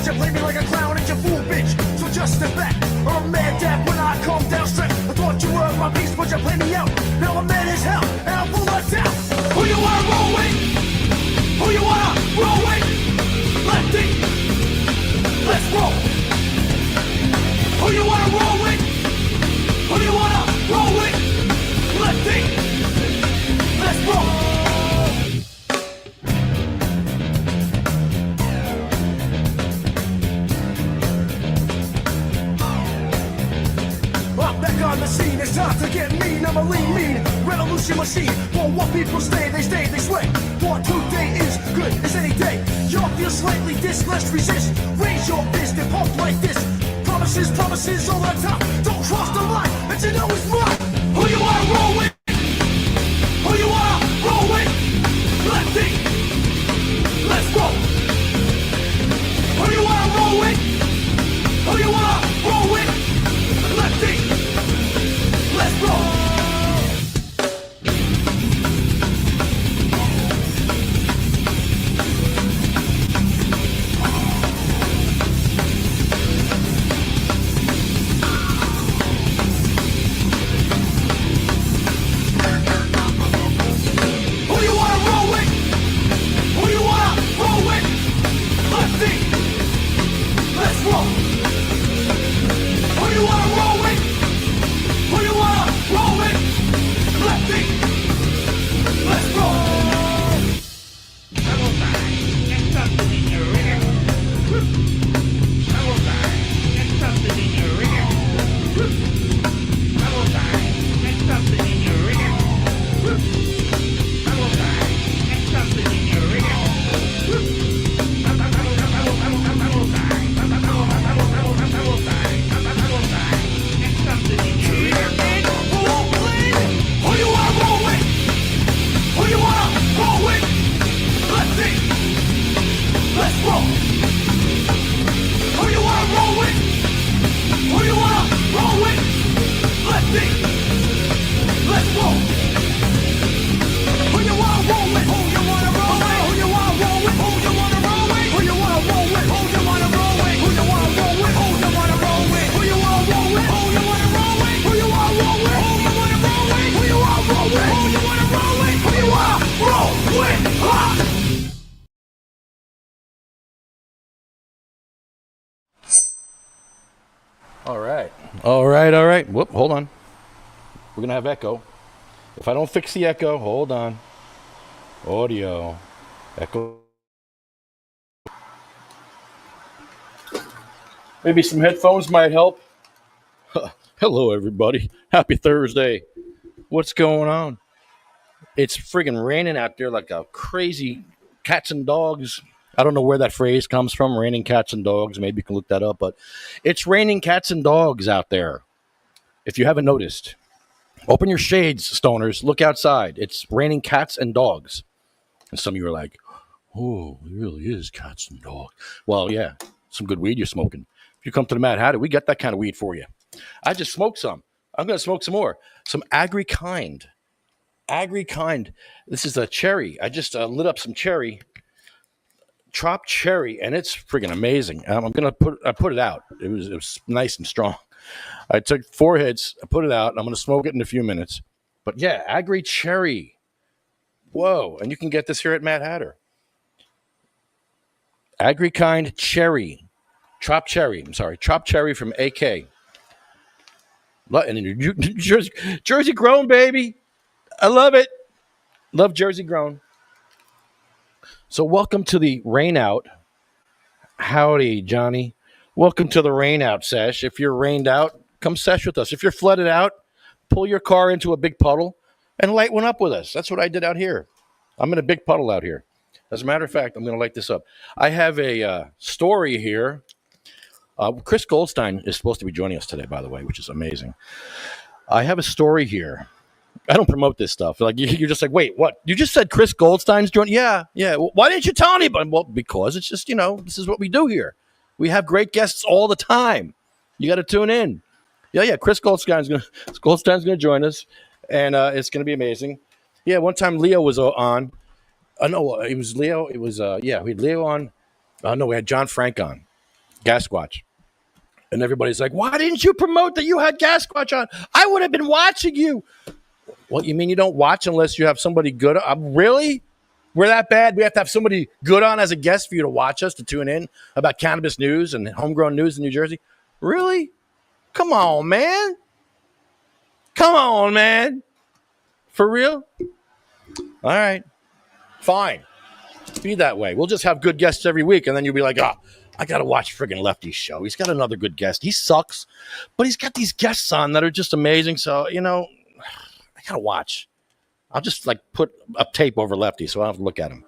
you play me like a clown and you fool, bitch. So just step back, or I'm mad dad when I come down straight. I thought you were my piece, but you play me out. Now I'm mad as hell, and I'm full of doubt. Who you wanna roll with? Who you wanna roll with? Lefty, let's roll. Who you wanna roll with? Who you wanna roll with? Lefty, let's roll. I'm back on the scene, it's time to get mean. I'm a mean revolution machine. For what people stay, they sway. For today is good as any day. Y'all feel slightly this, let's resist. Raise your fist and pump like this. Promises over the top. Don't cross the line, but you know it's mine. Who you wanna roll with? Who you wanna roll with? Lefty, let's roll. Who you wanna roll with? Who you wanna roll with? Lefty, let's roll. All right. Whoop, hold on. We're going to have echo. If I don't fix the echo, hold on. Audio. Echo. Maybe some headphones might help. Hello, everybody. Happy Thursday. What's going on? It's friggin' raining out there like a crazy cats and dogs. I don't know where that phrase comes from, raining cats and dogs. Maybe you can look that up, but it's raining cats and dogs out there. If you haven't noticed, open your shades, stoners. Look outside. It's raining cats and dogs. And some of you are like, oh, it really is cats and dogs. Well, yeah, some good weed you're smoking. If you come to the Mad Hatter, we got that kind of weed for you. I just smoked some. I'm going to smoke some more. Some Agri-Kind. Agri-Kind. This is a cherry. I just lit up some cherry. Chopped cherry, and it's friggin' amazing. I'm going to put it out. It was nice and strong. I took 4 hits, I put it out, and I'm going to smoke it in a few minutes. But yeah, Agri Cherry. Whoa. And you can get this here at Mad Hatter. Agri-Kind Cherry. Chopped cherry from AK. And Jersey grown, baby. I love it. Love Jersey grown. So welcome to the rain out. Howdy, Johnny. Welcome to the rain out sesh. If you're rained out, come sesh with us. If you're flooded out, pull your car into a big puddle and light one up with us. That's what I did out here. I'm in a big puddle out here. As a matter of fact, I'm going to light this up. I have a story here. Chris Goldstein is supposed to be joining us today, by the way, which is amazing. I have a story here. I don't promote this stuff. Like you're just like, wait, what? You just said Chris Goldstein's joining? Yeah. Well, why didn't you tell anybody? Well, because it's just, this is what we do here. We have great guests all the time. You got to tune in. Yeah. Chris Goldstein's going to join us, and it's going to be amazing. Yeah. One time Leo was on. No, it was Leo. It was we had Leo on. No, we had John Frank on. Gasquatch. And everybody's like, why didn't you promote that you had Gasquatch on? I would have been watching you. Well, you mean you don't watch unless you have somebody good? Really? We're that bad? We have to have somebody good on as a guest for you to watch us, to tune in about cannabis news and homegrown news in New Jersey? Really? Come on, man. Come on, man. For real? All right. Fine. Be that way. We'll just have good guests every week, and then you'll be like, oh, I got to watch friggin' Lefty's show. He's got another good guest. He sucks, but he's got these guests on that are just amazing. So, I got to watch. I'll just put a tape over Lefty so I don't have to look at him.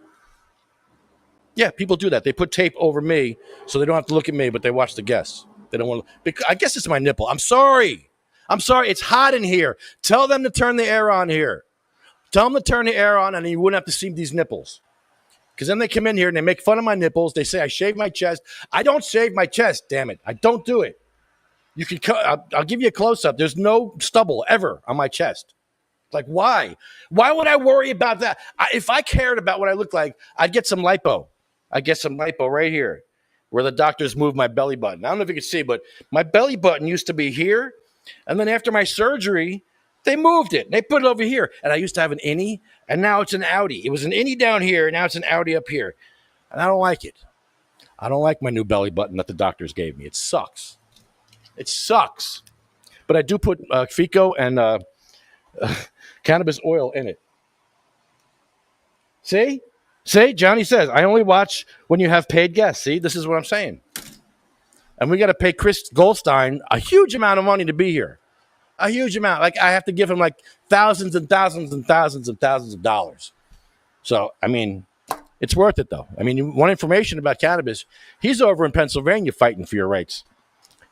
Yeah, people do that. They put tape over me so they don't have to look at me, but they watch the guests. They don't want to. I guess it's my nipple. I'm sorry. It's hot in here. Tell them to turn the air on here. Tell them to turn the air on, and you wouldn't have to see these nipples. Because then they come in here and they make fun of my nipples. They say I shave my chest. I don't shave my chest, damn it. I don't do it. You can. I'll give you a close-up. There's no stubble ever on my chest. Why? Why would I worry about that? If I cared about what I look like, I'd get some lipo. I'd get some lipo right here where the doctors move my belly button. I don't know if you can see, but my belly button used to be here. And then after my surgery, they moved it. They put it over here. And I used to have an innie, and now it's an outie. It was an innie down here, and now it's an outie up here. And I don't like it. I don't like my new belly button that the doctors gave me. It sucks. It sucks. But I do put FICO and cannabis oil in it. See? Johnny says, I only watch when you have paid guests. See, this is what I'm saying. And we got to pay Chris Goldstein a huge amount of money to be here. A huge amount. I have to give him thousands and thousands and thousands and thousands of dollars. So, it's worth it, though. You want information about cannabis, he's over in Pennsylvania fighting for your rights.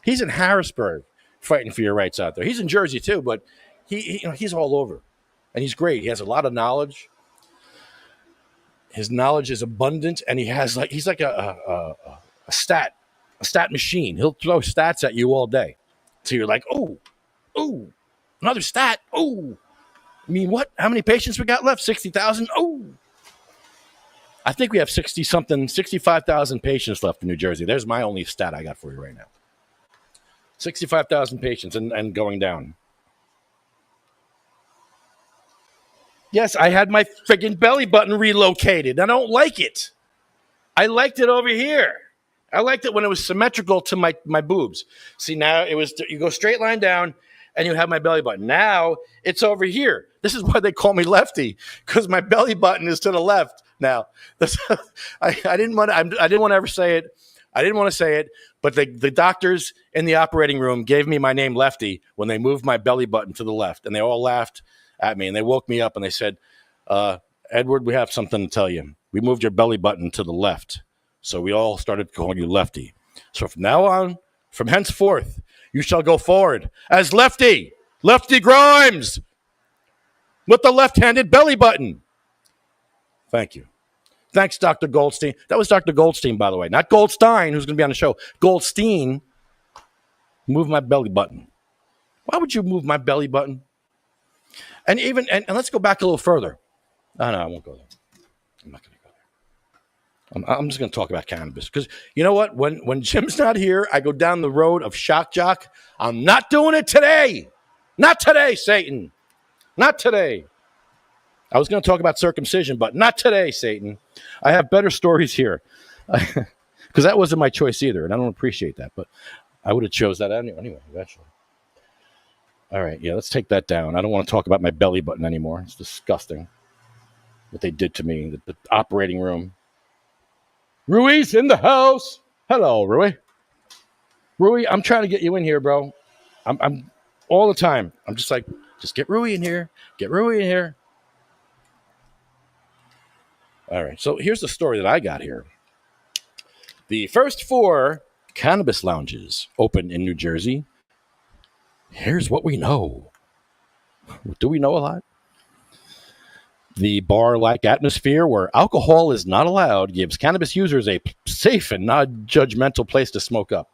He's in Harrisburg fighting for your rights out there. He's in Jersey, too, but he's all over. And he's great. He has a lot of knowledge. His knowledge is abundant, and he's like a stat machine. He'll throw stats at you all day. So you're like, oh, another stat. Oh, what? How many patients we got left? 60,000? Oh. I think we have 65,000 patients left in New Jersey. There's my only stat I got for you right now. 65,000 patients and going down. Yes, I had my friggin' belly button relocated. I don't like it. I liked it over here. I liked it when it was symmetrical to my boobs. See, now you go straight line down and you have my belly button. Now it's over here. This is why they call me Lefty, because my belly button is to the left now. I didn't want to ever say it. I didn't want to say it, but the doctors in the operating room gave me my name Lefty when they moved my belly button to the left, and they all laughed at me, and they woke me up, and they said, Edward, we have something to tell you. We moved your belly button to the left, so we all started calling you Lefty. So from now on, from henceforth, you shall go forward as Lefty Grimes, with the left-handed belly button. Thank you. Thanks, Dr. Goldstein. That was Dr. Goldstein, by the way, not Goldstein, who's going to be on the show. Goldstein moved my belly button. Why would you move my belly button? And let's go back a little further. No, I won't go there. I'm not going to go there. I'm just going to talk about cannabis because you know what? When Jim's not here, I go down the road of shock jock. I'm not doing it today. Not today, Satan. Not today. I was going to talk about circumcision, but not today, Satan. I have better stories here because that wasn't my choice either, and I don't appreciate that, but I would have chose that anyway, eventually. All right, yeah, let's take that down. I don't want to talk about my belly button anymore. It's disgusting what they did to me, the operating room. Rui's in the house. Hello, Rui. Rui, I'm trying to get you in here, bro. I'm all the time. I'm just like, just get Rui in here. Get Rui in here. All right, so here's the story that I got here. The first 4 cannabis lounges open in New Jersey. Here's what we know. Do we know a lot? The bar-like atmosphere where alcohol is not allowed gives cannabis users a safe and non-judgmental place to smoke up.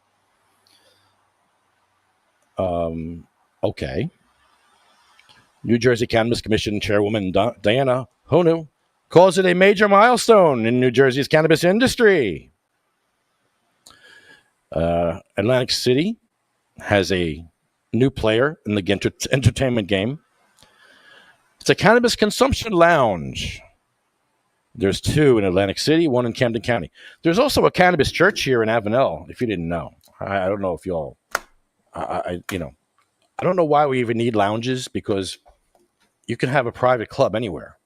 Okay. New Jersey Cannabis Commission Chairwoman Diana Honu calls it a major milestone in New Jersey's cannabis industry. Atlantic City has a new player in the entertainment game. It's a cannabis consumption lounge. There's two in Atlantic City, one in Camden County. There's also a cannabis church here in Avenel, if you didn't know. I don't know if y'all, I don't know why we even need lounges, because you can have a private club anywhere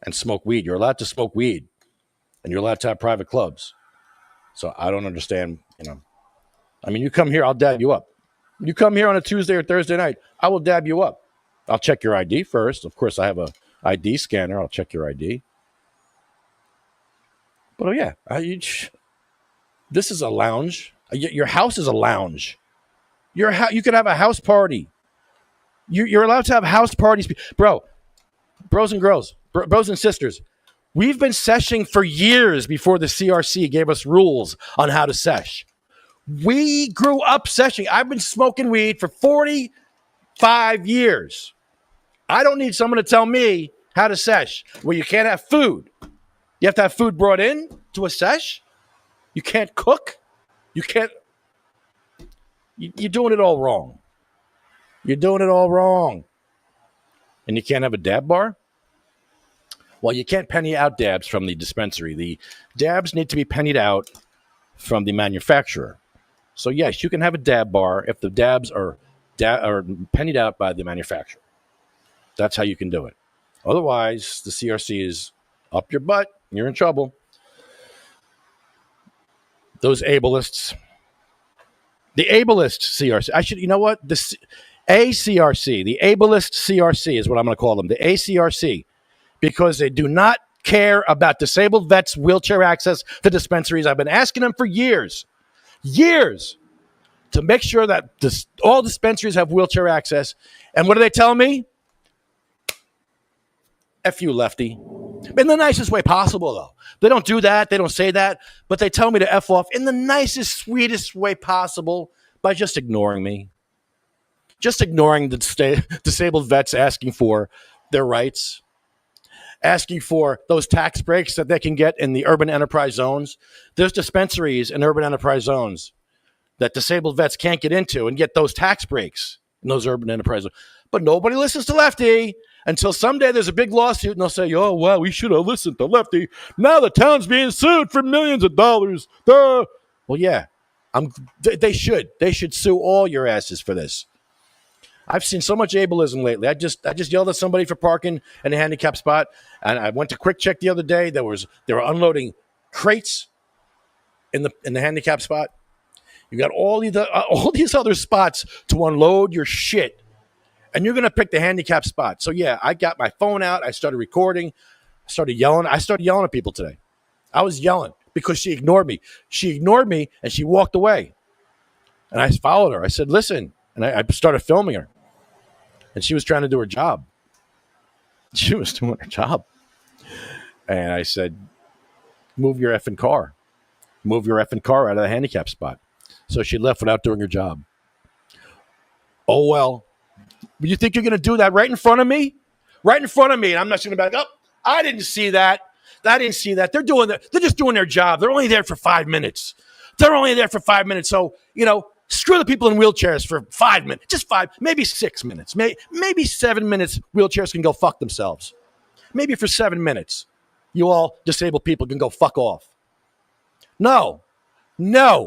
and smoke weed. You're allowed to smoke weed, and you're allowed to have private clubs. So I don't understand, I mean, you come here, I'll dab you up. You come here on a Tuesday or Thursday night, I will dab you up. I'll check your ID first. Of course, I have a ID scanner. I'll check your ID. But yeah, this is a lounge. Your house is a lounge. You could have a house party. You're allowed to have house parties. Bros and girls, bros and sisters, we've been seshing for years before the CRC gave us rules on how to sesh. We grew up seshing. I've been smoking weed for 45 years. I don't need someone to tell me how to sesh. Well, you can't have food. You have to have food brought in to a sesh. You can't cook. You can't. You're doing it all wrong. You're doing it all wrong. And you can't have a dab bar? Well, you can't penny out dabs from the dispensary. The dabs need to be pennied out from the manufacturer. So, yes, you can have a dab bar if the dabs are pennied out by the manufacturer. That's how you can do it. Otherwise, the CRC is up your butt. You're in trouble. Those ableists. The ableist CRC. You know what? The ACRC, the ableist CRC is what I'm going to call them. The ACRC, because they do not care about disabled vets' wheelchair access to dispensaries. I've been asking them for years, to make sure that all dispensaries have wheelchair access. And what do they tell me? F you, lefty. In the nicest way possible, though. They don't do that. They don't say that. But they tell me to F off in the nicest, sweetest way possible by just ignoring me. Just ignoring the disabled vets asking for their rights. Asking for those tax breaks that they can get in the urban enterprise zones. There's dispensaries in urban enterprise zones that disabled vets can't get into and get those tax breaks in those urban enterprise zones. But nobody listens to Lefty until someday there's a big lawsuit and they'll say, oh, well, we should have listened to Lefty. Now the town's being sued for millions of dollars. Duh. Well, yeah, they should. They should sue all your asses for this. I've seen so much ableism lately. I just yelled at somebody for parking in a handicap spot, and I went to Quick Check the other day. They were unloading crates in the handicap spot. You got all these other spots to unload your shit, and you're gonna pick the handicap spot. So yeah, I got my phone out. I started recording. I started yelling at people today. I was yelling because she ignored me. She ignored me, and she walked away. And I followed her. I said, "Listen," and I started filming her. And she was trying to do her job. She was doing her job. And I said, move your effing car. Move your effing car out of the handicap spot. So she left without doing her job. Oh, well. You think you're going to do that right in front of me? Right in front of me. And I'm not going to be like, oh, I didn't see that. I didn't see that. They're just doing their job. They're only there for 5 minutes. So, screw the people in wheelchairs for 5 minutes. Just 5, maybe 6 minutes. Maybe 7 minutes, wheelchairs can go fuck themselves. Maybe for 7 minutes, you all disabled people can go fuck off. No,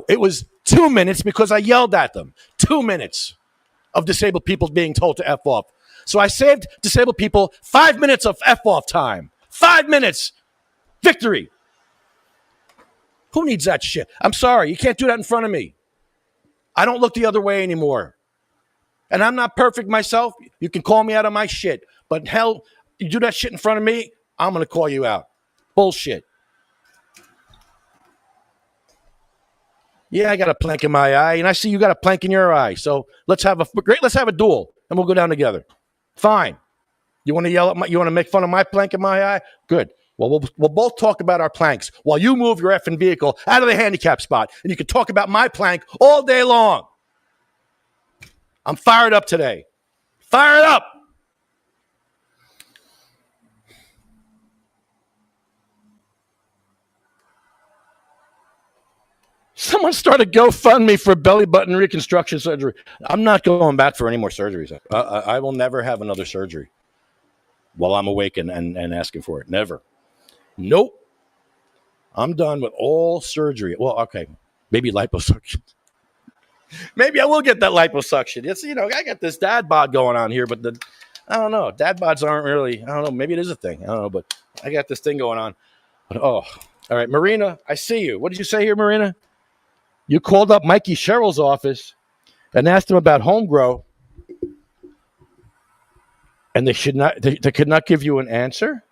it was 2 minutes because I yelled at them. 2 minutes of disabled people being told to F off. So I saved disabled people 5 minutes of F off time. 5 minutes. Victory. Who needs that shit? I'm sorry. You can't do that in front of me. I don't look the other way anymore. And I'm not perfect myself. You can call me out on my shit. But hell, you do that shit in front of me, I'm going to call you out. Bullshit. Yeah, I got a plank in my eye, and I see you got a plank in your eye. So let's have a duel, and we'll go down together. Fine. You want to yell at you want to make fun of my plank in my eye? Good. Well, we'll both talk about our planks while you move your effing vehicle out of the handicap spot, and you can talk about my plank all day long. I'm fired up today. Fired up. Someone started GoFundMe for belly button reconstruction surgery. I'm not going back for any more surgeries. I will never have another surgery while I'm awake and asking for it. Never. Nope. I'm done with all surgery. Well, okay. Maybe liposuction. Maybe I will get that liposuction. It's, I got this dad bod going on here, but I don't know. Dad bods aren't really, I don't know. Maybe it is a thing. I don't know, but I got this thing going on. But, all right. Marina, I see you. What did you say here, Marina? You called up Mikey Sherrill's office and asked him about home grow, and they could not give you an answer?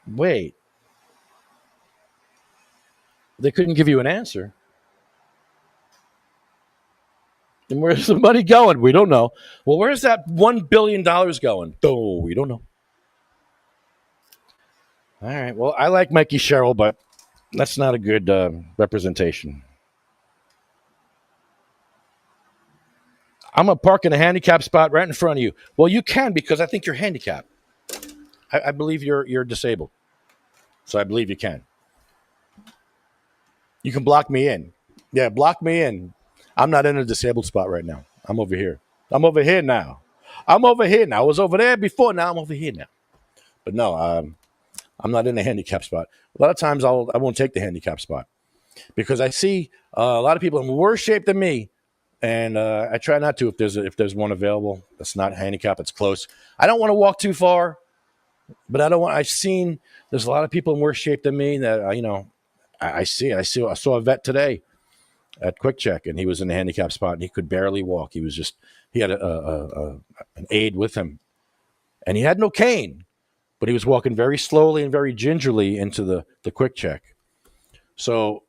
Wait. They couldn't give you an answer? And where's the money going? We don't know. Well, where's that $1 billion going? Oh, we don't know. All right. Well, I like Mikey Sherrill, but that's not a good representation. I'm going to park in a handicap spot right in front of you. Well, you can, because I think you're handicapped. I believe you're disabled. So I believe you can. You can block me in. Yeah, block me in. I'm not in a disabled spot right now. I'm over here. I'm over here now. I was over there before. Now I'm over here now. But no, I'm not in a handicap spot. A lot of times I won't take the handicap spot because I see a lot of people in worse shape than me, and I try not to if there's one available that's not handicap. It's close. I don't want to walk too far, but I've seen there's a lot of people in worse shape than me that I saw a vet today at Quick Check, and he was in a handicap spot, and he could barely walk. He had an aide with him, and he had no cane, but he was walking very slowly and very gingerly into the Quick Check. So,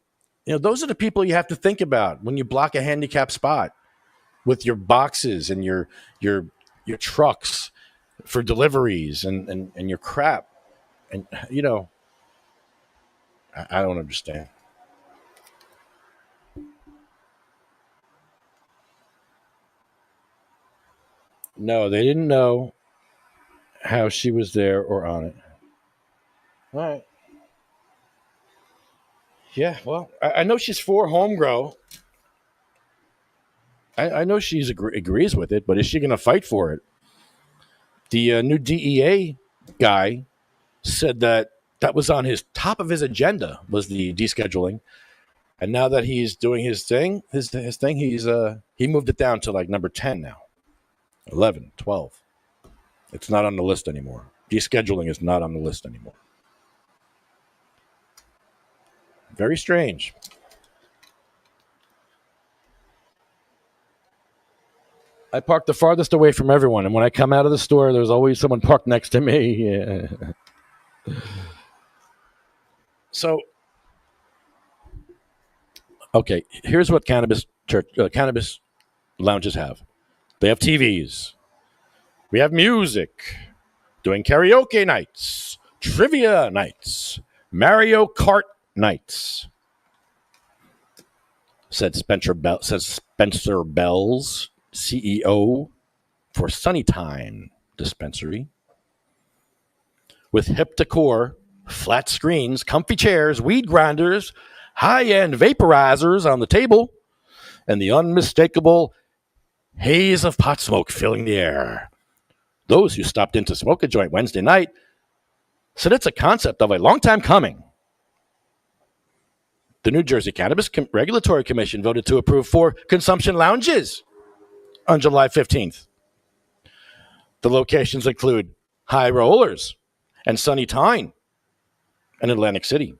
those are the people you have to think about when you block a handicap spot with your boxes and your trucks for deliveries and your crap. And, I don't understand. No, they didn't know how she was there or on it. All right. Yeah, well, I know she's for home grow. I know she agrees with it, but is she going to fight for it? The new DEA guy said that was on his top of his agenda was the descheduling, and now that he's doing his thing, he moved it down to like number 10 now, 11, 12. It's not on the list anymore. Descheduling is not on the list anymore. Very strange. I park the farthest away from everyone, and when I come out of the store, there's always someone parked next to me. Yeah. So, okay, here's what cannabis lounges have. They have TVs. We have music, doing karaoke nights, trivia nights, Mario Kart nights. Said Spencer Bells, CEO for Sunnytime Dispensary. With hip decor, flat screens, comfy chairs, weed grinders, high-end vaporizers on the table, and the unmistakable haze of pot smoke filling the air. Those who stopped in to smoke a joint Wednesday night said it's a concept of a long time coming. The New Jersey Cannabis Regulatory Commission voted to approve 4 consumption lounges on July 15th. The locations include High Rollers and Sunnytime in Atlantic City,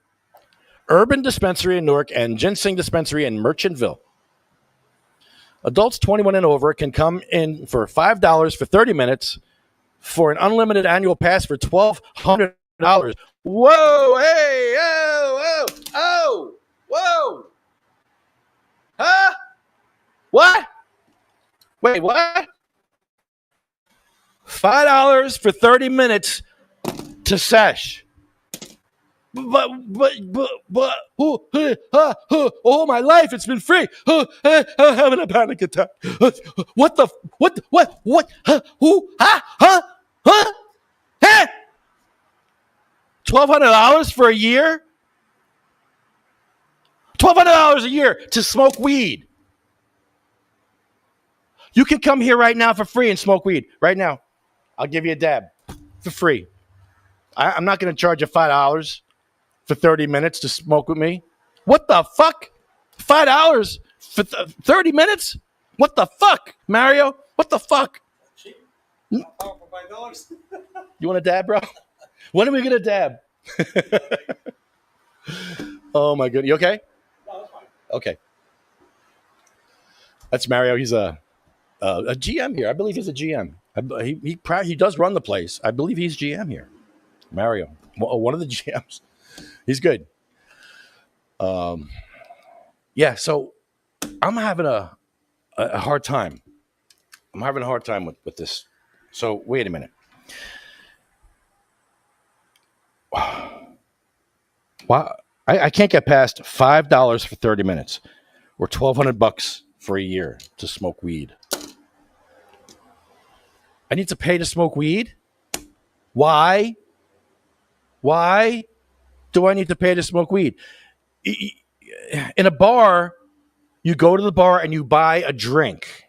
Urban Dispensary in Newark, and Ginseng Dispensary in Merchantville. Adults 21 and over can come in for $5 for 30 minutes for an unlimited annual pass for $1,200. Whoa, hey, oh, whoa. Huh? What? Wait, what? $5 for 30 minutes to sesh. But, all my life it's been free. I'm having a panic attack. What? Who? Huh? $1,200 for a year? $1,200 a year to smoke weed. You can come here right now for free and smoke weed. Right now. I'll give you a dab for free. I'm not going to charge you $5 for 30 minutes to smoke with me. What the fuck? $5 for 30 minutes? What the fuck, Mario? What the fuck? You want a dab, bro? When are we going to dab? Oh, my goodness. You okay? No, that's fine. Okay. That's Mario. He's a GM here. I believe he's a GM. He does run the place. I believe he's GM here. Mario, one of the GMs. He's good. Yeah, so I'm having a hard time. I'm having a hard time with this. So wait a minute. Wow, I can't get past $5 for 30 minutes, or $1,200 for a year to smoke weed. I need to pay to smoke weed? Why? Why do I need to pay to smoke weed? In a bar, you go to the bar and you buy a drink.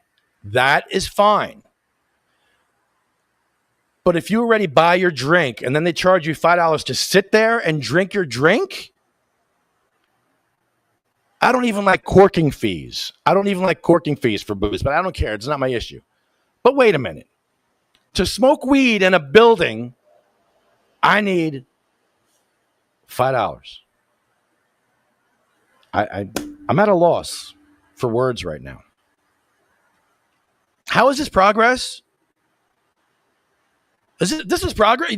That is fine. But if you already buy your drink and then they charge you $5 to sit there and drink your drink, I don't even like corking fees. I don't even like corking fees for booze, but I don't care. It's not my issue. But wait a minute. To smoke weed in a building, I need $5. I'm at a loss for words right now. How is this progress? This is progress?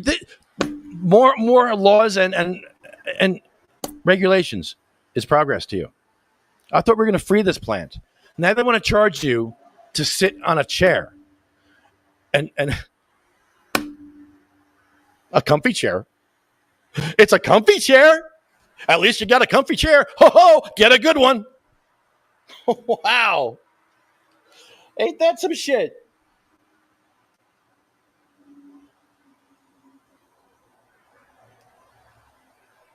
More laws and regulations is progress to you. I thought we were going to free this plant. Now they want to charge you to sit on a chair. And a comfy chair. It's a comfy chair. At least you got a comfy chair. Ho ho, get a good one. Wow. Ain't that some shit?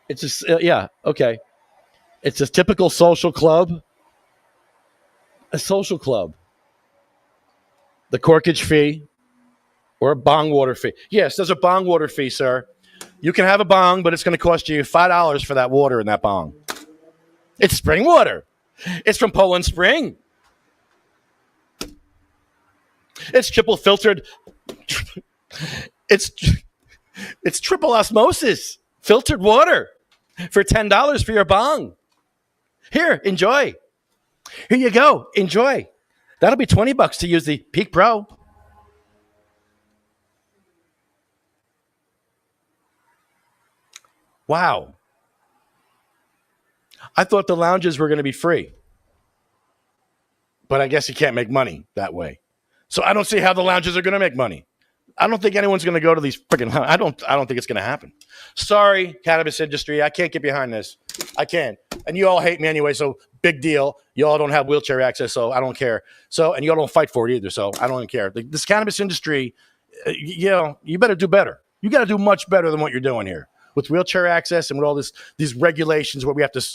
It's just, yeah, okay. It's a typical social club. A social club. The corkage fee or a bong water fee. Yes, there's a bong water fee, sir. You can have a bong, but it's going to cost you $5 for that water in that bong. It's spring water. It's from Poland Spring. It's triple filtered. It's triple osmosis filtered water for $10 for your bong. Here, enjoy. Here you go. Enjoy. That'll be $20 to use the Peak Pro. Wow. I thought the lounges were going to be free. But I guess you can't make money that way. So I don't see how the lounges are going to make money. I don't think anyone's going to go to these freaking lounges. I don't think it's going to happen. Sorry, cannabis industry. I can't get behind this. I can't. And you all hate me anyway, so big deal. You all don't have wheelchair access, so I don't care. So, and you all don't fight for it either, so I don't even care. This cannabis industry, you better do better. You got to do much better than what you're doing here with wheelchair access and with all these regulations where we have to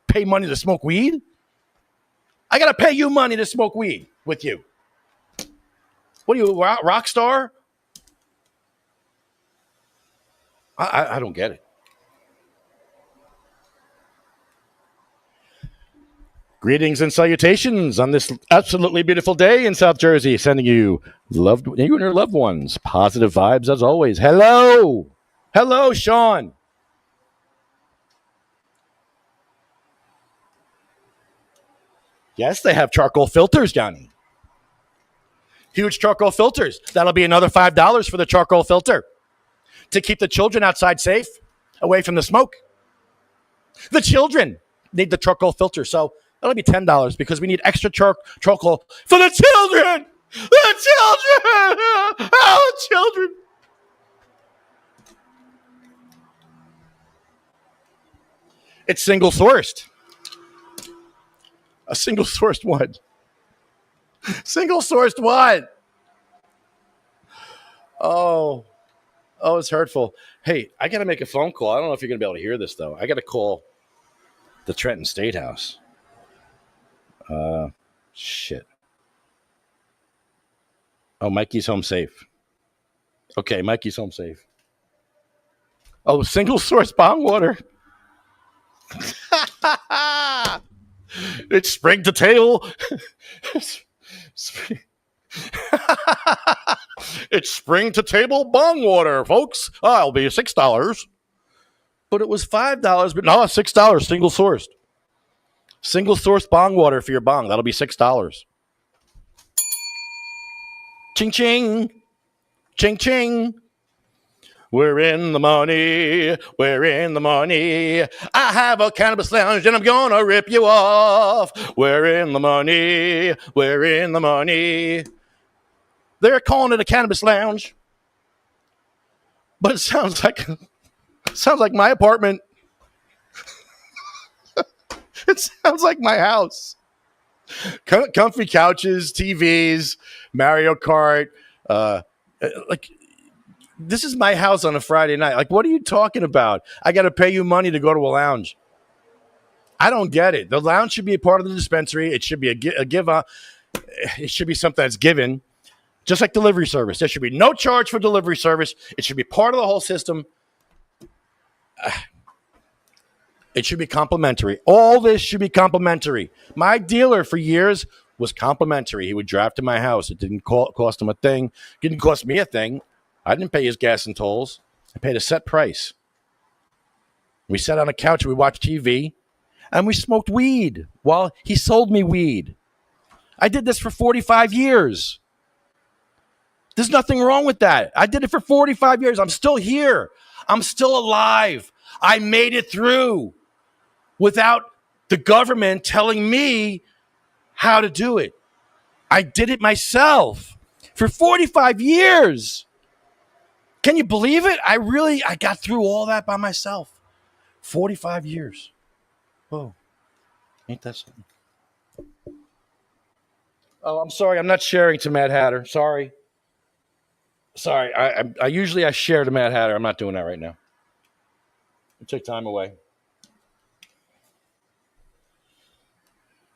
pay money to smoke weed. I got to pay you money to smoke weed with you. What are you, rock star? I don't get it. Greetings and salutations on this absolutely beautiful day in South Jersey, sending you you and your loved ones positive vibes as always. Hello, Sean. Yes, they have charcoal filters, Johnny. Huge charcoal filters. That'll be another $5 for the charcoal filter to keep the children outside safe, away from the smoke. The children need the charcoal filter, so that'll be $10 because we need extra charcoal for the children. The children. Oh, the children. It's single sourced. A single sourced what? Single sourced what? Oh, it's hurtful. Hey, I got to make a phone call. I don't know if you're going to be able to hear this, though. I got to call The Trenton State House. Shit. Oh, Mikey's home safe. Okay, Mikey's home safe. Oh, single source bong water. It's spring to table. It's spring to table bong water, folks. Oh, it'll be $6. But it was $5. But no, $6, single sourced. Single source bong water for your bong. That'll be $6. Ching ching. Ching ching. We're in the money. We're in the money. I have a cannabis lounge and I'm gonna rip you off. We're in the money. We're in the money. They're calling it a cannabis lounge. But it sounds like my apartment. It sounds like my house. Comfy couches, TVs, Mario Kart. Like, this is my house on a Friday night. Like, what are you talking about? I got to pay you money to go to a lounge. I don't get it. The lounge should be a part of the dispensary. It should be a give. It should be something that's given, just like delivery service. There should be no charge for delivery service. It should be part of the whole system. It should be complimentary. All this should be complimentary. My dealer for years was complimentary. He would drive to my house. It didn't cost him a thing. It didn't cost me a thing. I didn't pay his gas and tolls. I paid a set price. We sat on a couch. We watched TV. And we smoked weed while he sold me weed. I did this for 45 years. There's nothing wrong with that. I did it for 45 years. I'm still here. I'm still alive. I made it through without the government telling me how to do it. I did it myself for 45 years. Can you believe it? I got through all that by myself. 45 years. Whoa. Ain't that something? Oh, I'm sorry. I'm not sharing to Mad Hatter. Sorry. I usually share to Mad Hatter. I'm not doing that right now. I took time away.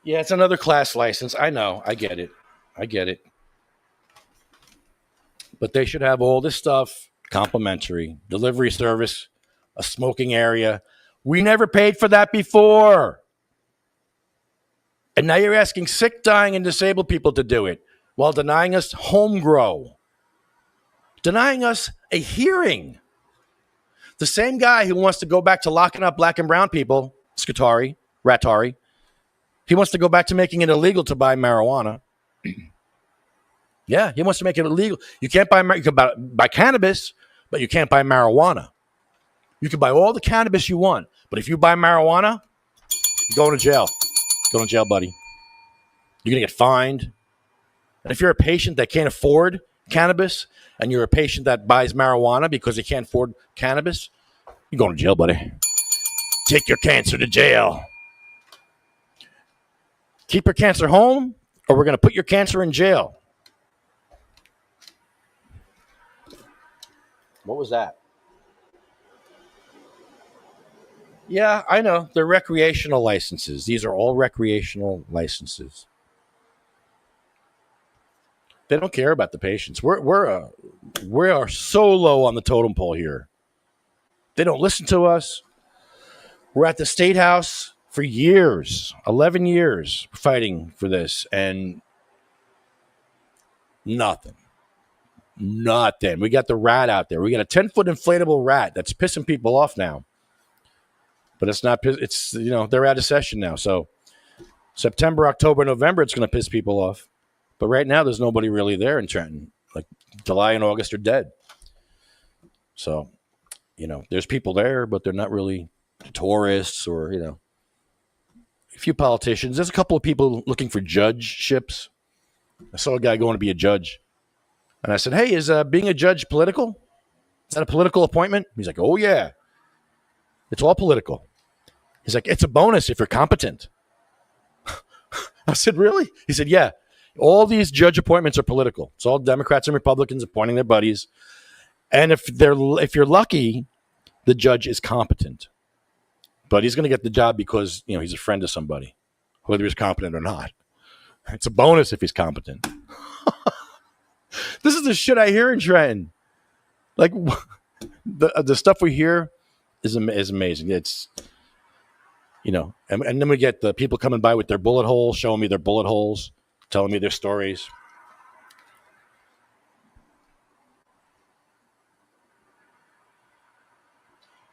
Yeah, it's another class license. I know. I get it. But they should have all this stuff complimentary. Delivery service, a smoking area. We never paid for that before. And now you're asking sick, dying, and disabled people to do it while denying us home grow. Denying us a hearing. The same guy who wants to go back to locking up black and brown people, Rattari, he wants to go back to making it illegal to buy marijuana. Yeah, he wants to make it illegal. You can't you can buy cannabis, but you can't buy marijuana. You can buy all the cannabis you want, but if you buy marijuana, you're going to jail. Going to jail, buddy. You're going to get fined. And if you're a patient that can't afford cannabis, and you're a patient that buys marijuana because you can't afford cannabis, you're going to jail, buddy. Take your cancer to jail. Keep your cancer home, or we're going to put your cancer in jail. What was that? Yeah, I know. They're recreational licenses. These are all recreational licenses. They don't care about the patients. We are so low on the totem pole here. They don't listen to us. We're at the State House for years, 11 years, fighting for this, and nothing. We got the rat out there. We got a 10-foot inflatable rat that's pissing people off now. But it's not. It's they're out of session now. So September, October, November, it's going to piss people off. But right now, there's nobody really there in Trenton. Like July and August are dead. So, there's people there, but they're not really tourists or, a few politicians. There's a couple of people looking for judgeships. I saw a guy going to be a judge. And I said, hey, is being a judge political? Is that a political appointment? He's like, oh, yeah. It's all political. He's like, it's a bonus if you're competent. I said, really? He said, yeah. All these judge appointments are political. It's all Democrats and Republicans appointing their buddies. And if you're lucky, the judge is competent. But he's going to get the job because, he's a friend of somebody, whether he's competent or not. It's a bonus if he's competent. This is the shit I hear in Trenton. Like, the stuff we hear is amazing. It's, and then we get the people coming by with their bullet holes, showing me their bullet holes, telling me their stories.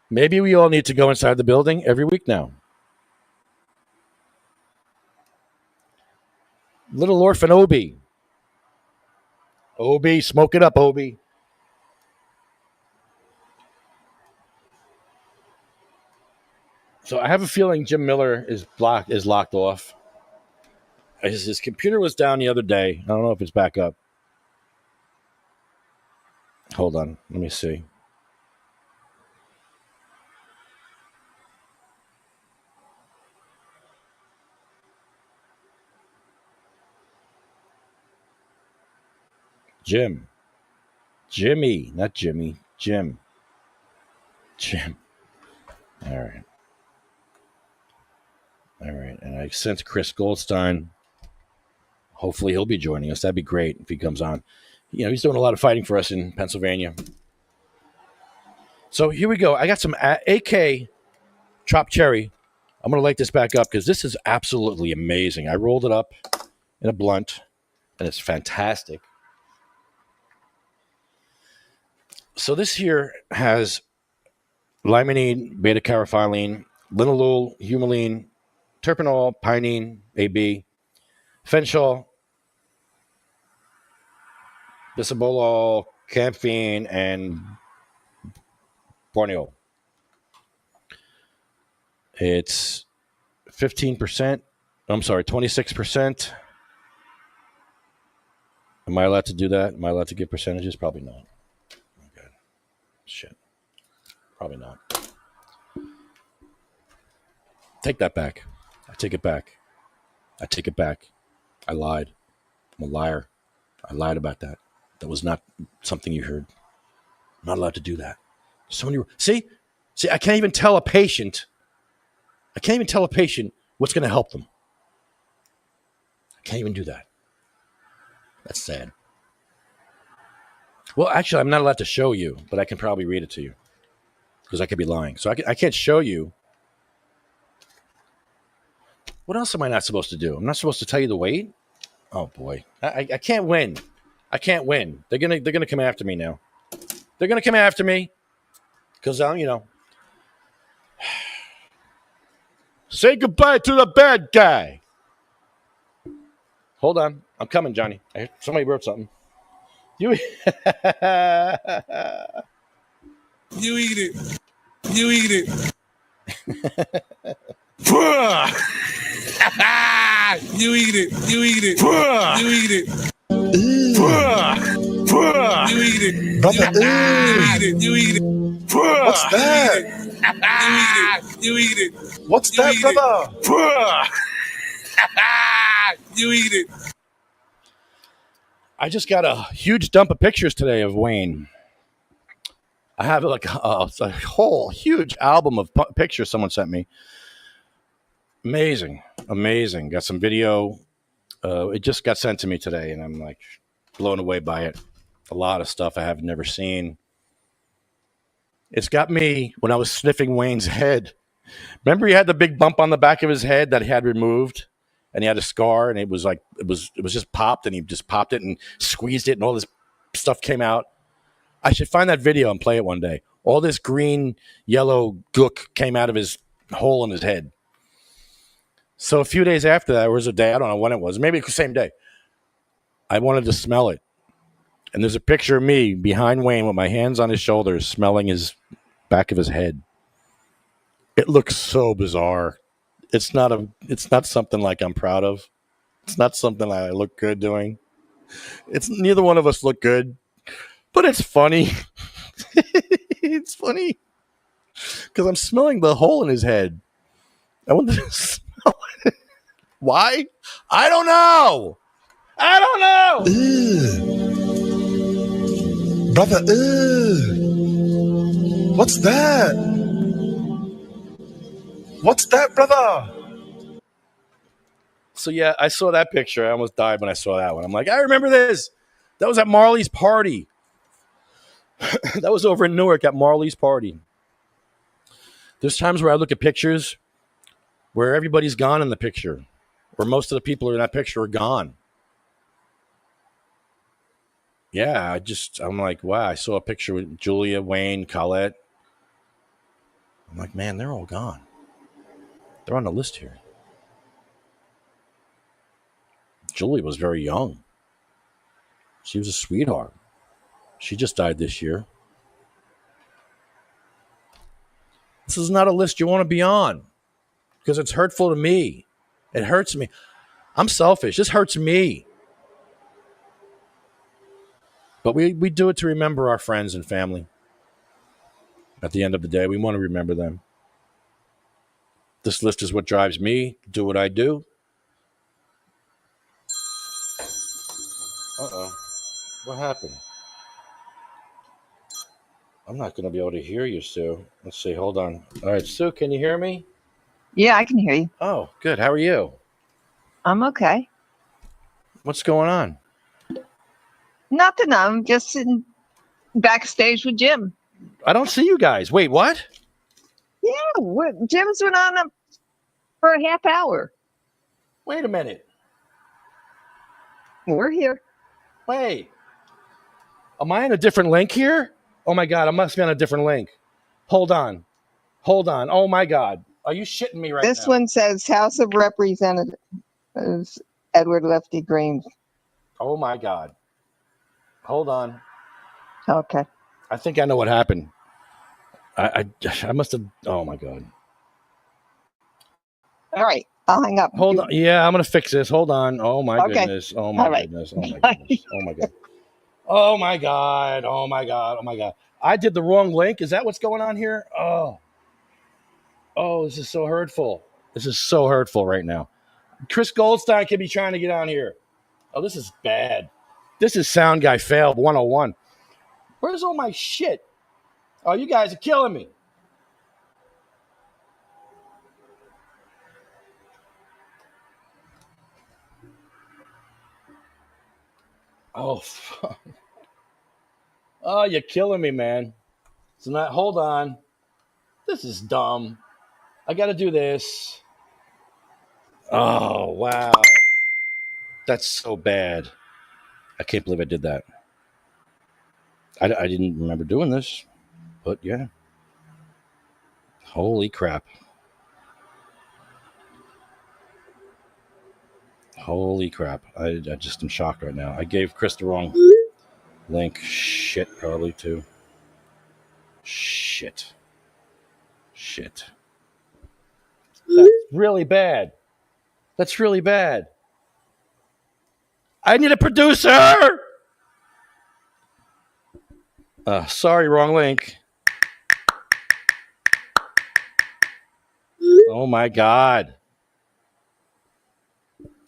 Maybe we all need to go inside the building every week now. Little orphan Obi. Obi, smoke it up, Obi. So I have a feeling Jim Miller is locked off. His computer was down the other day. I don't know if it's back up. Hold on. Let me see. Jimmy, not Jimmy. Jim. All right. And I sent Chris Goldstein. Hopefully he'll be joining us. That'd be great if he comes on. He's doing a lot of fighting for us in Pennsylvania. So here we go. I got some AK chopped cherry. I'm going to light this back up because this is absolutely amazing. I rolled it up in a blunt, and it's fantastic. So this here has limonene, beta-carotene, linalool, humulene, terpenol, pinene, AB, fenchol, bisabolol, campheine, and borneol. It's 15%. I'm sorry, 26%. Am I allowed to do that? Am I allowed to give percentages? Probably not. Okay. Shit. Probably not. Take that back. I take it back. I lied. I'm a liar. I lied about that. That was not something you heard. I'm not allowed to do that. See, I can't even tell a patient what's going to help them. I can't even do that. That's sad. Well, actually, I'm not allowed to show you, but I can probably read it to you because I could be lying. So I can't show you. What else am I not supposed to do? I'm not supposed to tell you the weight? Oh boy. I can't win. I can't win. They're gonna come after me now. They're gonna come after me. Because say goodbye to the bad guy. Hold on. I'm coming, Johnny. Somebody wrote something. You eat it. You eat it. You eat it. You eat it. You eat it. You eat it. Brother, You eat it. You eat it. what's that? You eat it. What's that, brother? You eat it. I just got a huge dump of pictures today of Wayne. I have like a whole huge album of pictures someone sent me. Amazing. Got some video. It just got sent to me today, and I'm like blown away by it. A lot of stuff I have never seen. It's got me when I was sniffing Wayne's head. Remember he had the big bump on the back of his head that he had removed, and he had a scar, and it was just popped, and he just popped it and squeezed it, and all this stuff came out. I should find that video and play it one day. All this green, yellow gook came out of his hole in his head. So a few days after that, or was a day, I don't know when it was, maybe the same day, I wanted to smell it. And there's a picture of me behind Wayne with my hands on his shoulders, smelling his back of his head. It looks so bizarre. It's not something like I'm proud of. It's not something I look good doing. It's neither one of us look good, but it's funny. It's funny because I'm smelling the hole in his head. I want to smell it. Why? I don't know. Brother, what's that? What's that, brother? So yeah, I saw that picture. I almost died when I saw that one. I'm like, I remember this. That was at Marley's party. That was over in Newark at Marley's party. There's times where I look at pictures where everybody's gone in the picture, where most of the people in that picture are gone. Yeah, I'm like, wow, I saw a picture with Julia, Wayne, Colette. I'm like, man, they're all gone. They're on the list here. Julie was very young. She was a sweetheart. She just died this year. This is not a list you want to be on because it's hurtful to me. It hurts me. I'm selfish. This hurts me. But we do it to remember our friends and family. At the end of the day, we want to remember them. This list is what drives me to do what I do. Uh-oh. What happened? I'm not going to be able to hear you, Sue. Let's see. Hold on. All right, Sue, can you hear me? Yeah, I can hear you. Oh, good. How are you? I'm okay. What's going on? Nothing. I'm just sitting backstage with Jim. I don't see you guys. Wait, what? Yeah, Jim's been on for a half hour. Wait a minute. We're here. Wait. Am I on a different link here? Oh my God, I must be on a different link. Hold on. Oh my God. Are you shitting me right now? This one says House of Representatives Edward Lefty Green. Oh my God. Hold on. Okay. I think I know what happened. I must have. Oh my God. All right. I'll hang up. Hold on. Yeah, I'm gonna fix this. Hold on. Oh my Okay. goodness. Oh my All right. goodness. Oh my goodness. Oh my God. Oh my God. Oh my God. Oh my God. I did the wrong link. Is that what's going on here? Oh. Oh, this is so hurtful. This is so hurtful right now. Chris Goldstein could be trying to get on here. Oh, this is bad. This is Sound Guy Failed 101. Where's all my shit? Oh, you guys are killing me. Oh, fuck. Oh, you're killing me, man. So now, hold on. This is dumb. I got to do this. Oh, wow. That's so bad. I can't believe I did that. I didn't remember doing this, but yeah. Holy crap. Holy crap. I just am shocked right now. I gave Chris the wrong link. Shit, probably too. Shit. That's really bad. That's really bad. I need a producer. Sorry, wrong link. Oh my God.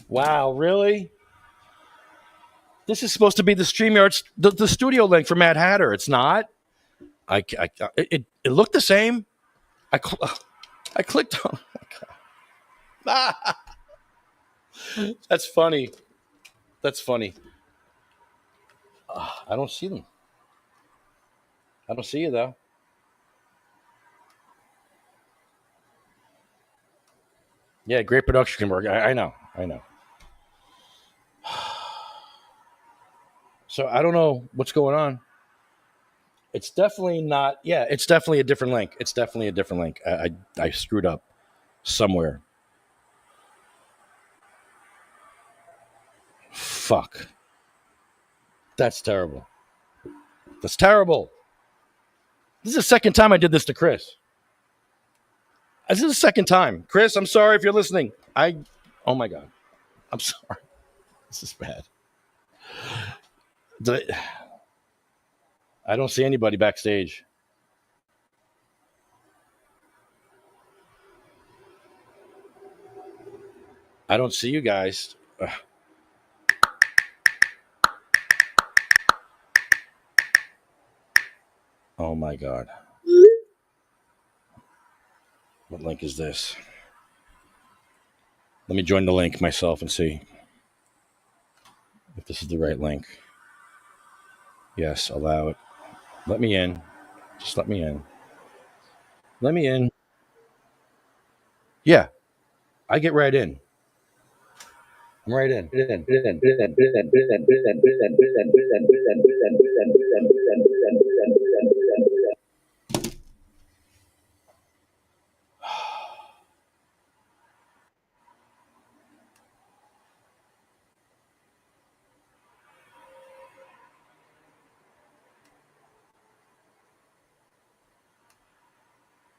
Wow, really? This is supposed to be the StreamYard, the studio link for Mad Hatter. It's not. It looked the same. I clicked on. Oh That's funny. I don't see them. I don't see you though. Yeah, great production can work. I know. So I don't know what's going on. It's definitely not. Yeah, it's definitely a different link. I screwed up somewhere. Fuck. That's terrible. This is the second time I did this to Chris. This is the second time. Chris, I'm sorry if you're listening. Oh my God. I'm sorry. This is bad. I don't see anybody backstage. I don't see you guys. Oh my God. What link is this? Let me join the link myself and see if this is the right link. Yes, allow it. Let me in. Just let me in. Let me in. Yeah, I get right in. I'm right in.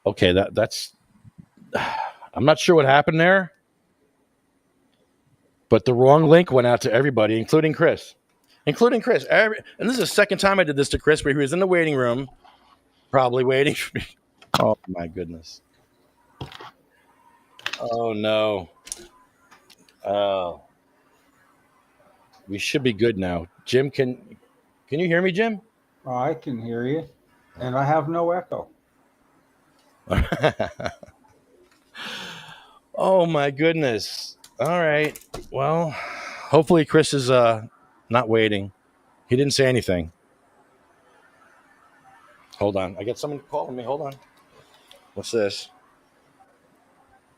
Okay, that's. I'm not sure what happened there, but the wrong link went out to everybody, including Chris. And this is the second time I did this to Chris, where he was in the waiting room, probably waiting for me. Oh my goodness. Oh no. Oh. We should be good now. Jim, can you hear me, Jim? I can hear you, and I have no echo. Oh my goodness. All right. Well, hopefully Chris is not waiting. He didn't say anything. Hold on. I got someone calling me. Hold on. What's this?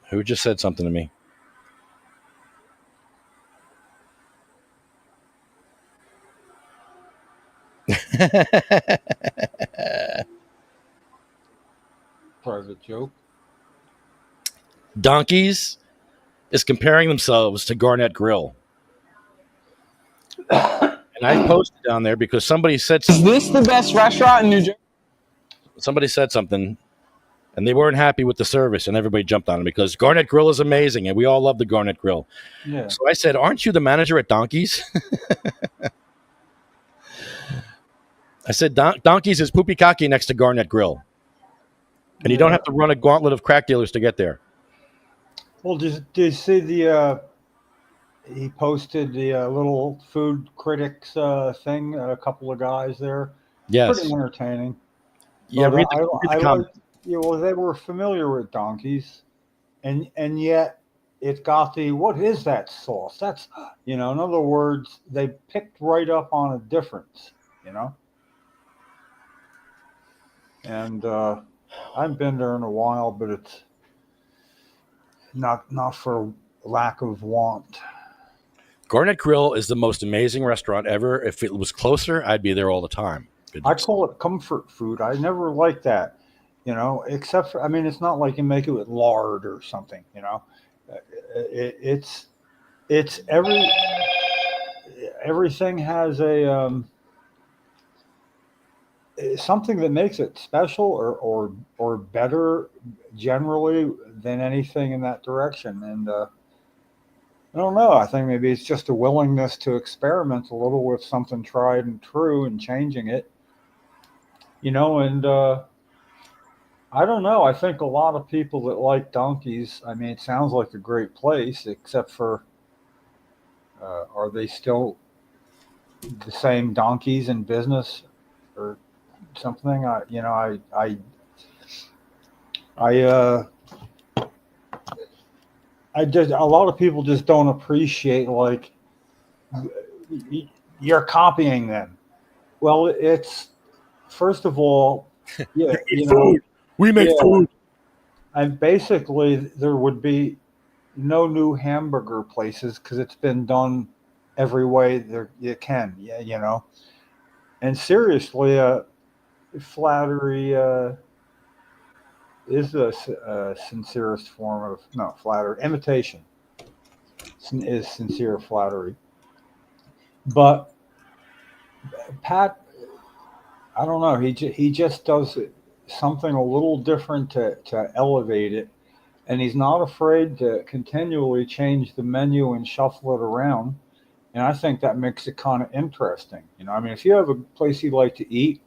Who just said something to me? Private joke. Donkeys is comparing themselves to Garnet Grill. And I posted down there because somebody said Is this the best restaurant in New Jersey? somebody said something and they weren't happy with the service, and everybody jumped on it because Garnet Grill is amazing and we all love the Garnet Grill. Yeah. So I said, aren't you the manager at Donkeys? I said, Donkeys is Poopy Cocky next to Garnet Grill. And you don't have to run a gauntlet of crack dealers to get there. Well, did you see he posted the little food critics thing, a couple of guys there. Yes. Pretty entertaining. Yeah, But read the comment. well, they were familiar with Donkeys, and yet it got what is that sauce? That's, in other words, they picked right up on a difference, And I haven't been there in a while, but it's not for lack of want. Garnet Grill is the most amazing restaurant ever. If it was closer, I'd be there all the time. I call it comfort food. I never liked that, except for, it's not like you make it with lard or something, It's everything has a something that makes it special or better generally than anything in that direction. And I don't know. I think maybe it's just a willingness to experiment a little with something tried and true and changing it, and I don't know. I think a lot of people that like Donkeys, it sounds like a great place, except for are they still the same donkeys in business or something? I just, a lot of people just don't appreciate, like, you're copying them. Well, it's, first of all, yeah, We make food. and basically there would be no new hamburger places because it's been done every way there you can, And seriously, flattery is the sincerest form of flattery. Imitation is sincere flattery. But Pat, I don't know. He just does something a little different to elevate it, and he's not afraid to continually change the menu and shuffle it around. And I think that makes it kind of interesting. If you have a place you like to eat,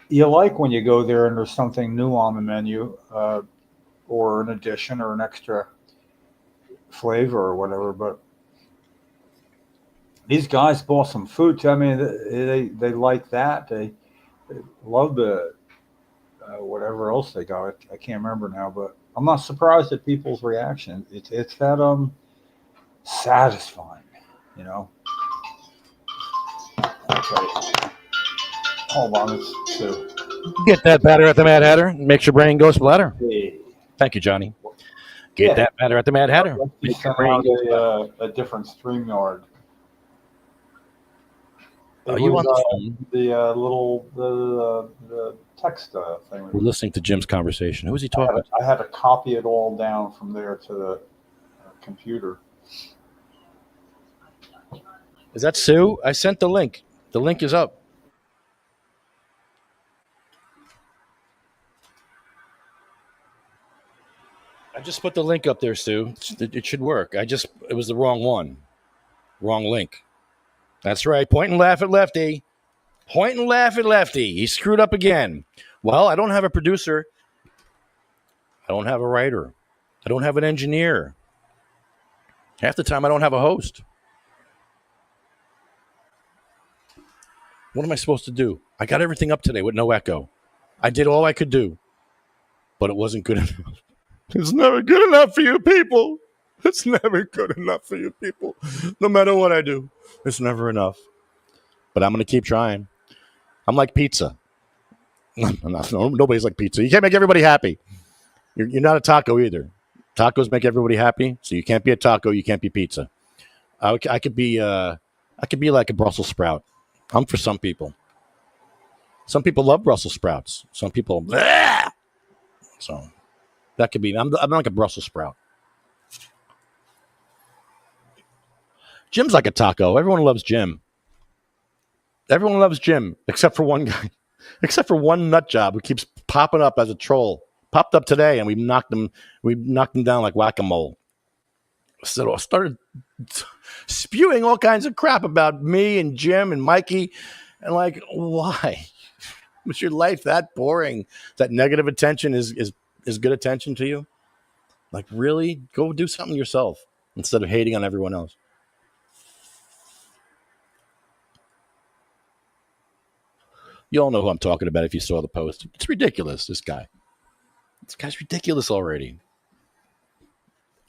you like when you go there and there's something new on the menu, or an addition or an extra flavor or whatever. But these guys bought some food too. They like that. They love the whatever else they got. I can't remember now, but I'm not surprised at people's reaction. It's that satisfying, you know. Okay. Hold on, it's two. Get that batter at the Mad Hatter. Makes your brain go splatter. Hey. Thank you, Johnny. Get that batter at the Mad Hatter. Let's Make your send brain out go splatter. a different StreamYard. Are It you was, on the phone? the text thing. We're listening to Jim's conversation. Who is he talking to? I had to copy it all down from there to the computer. Is that Sue? I sent the link. The link is up. I just put the link up there, Sue. It should work. It was the wrong one. Wrong link. That's right. Point and laugh at Lefty. Point and laugh at Lefty. He screwed up again. Well, I don't have a producer. I don't have a writer. I don't have an engineer. Half the time, I don't have a host. What am I supposed to do? I got everything up today with no echo. I did all I could do, but it wasn't good enough. It's never good enough for you people. It's never good enough for you people. No matter what I do, it's never enough. But I'm going to keep trying. I'm like pizza. Nobody's like pizza. You can't make everybody happy. You're not a taco either. Tacos make everybody happy, so you can't be a taco. You can't be pizza. I could be like a Brussels sprout. I'm for some people. Some people love Brussels sprouts. Some people, bleh! So that could be. I'm like a Brussels sprout. Jim's like a taco. Everyone loves Jim. Everyone loves Jim, except for one guy, except for one nut job who keeps popping up as a troll. Popped up today, and we knocked him down like whack-a-mole. So I started spewing all kinds of crap about me and Jim and Mikey, and like, why? Was your life that boring? That negative attention is good attention to you? Like, really? Go do something yourself instead of hating on everyone else. You all know who I'm talking about if you saw the post. It's ridiculous, this guy. This guy's ridiculous already.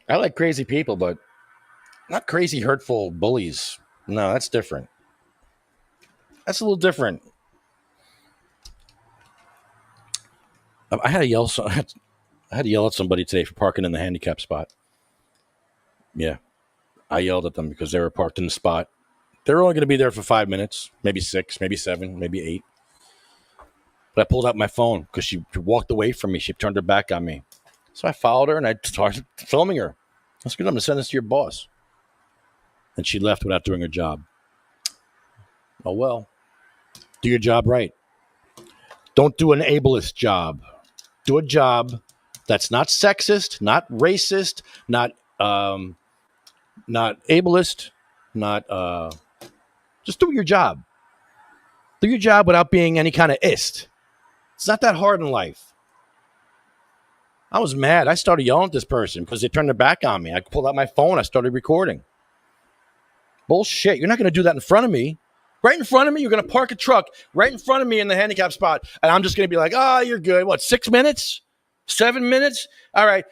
I like crazy people, but not crazy, hurtful bullies. No, that's different. That's a little different. I had to yell. I had to yell at somebody today for parking in the handicap spot. Yeah, I yelled at them because they were parked in the spot. They're only going to be there for 5 minutes, maybe 6, maybe 7, maybe 8. But I pulled out my phone because she walked away from me. She turned her back on me. So I followed her and I started filming her. I said, I'm going to send this to your boss. And she left without doing her job. Oh, well. Do your job right. Don't do an ableist job. Do a job that's not sexist, not racist, not ableist, not just do your job. Do your job without being any kind of ist. It's not that hard in life. I was mad. I started yelling at this person because they turned their back on me. I pulled out my phone. I started recording. Bullshit. You're not going to do that in front of me. Right in front of me, you're going to park a truck right in front of me in the handicap spot. And I'm just going to be like, oh, you're good. What, 6 minutes? 7 minutes? All right.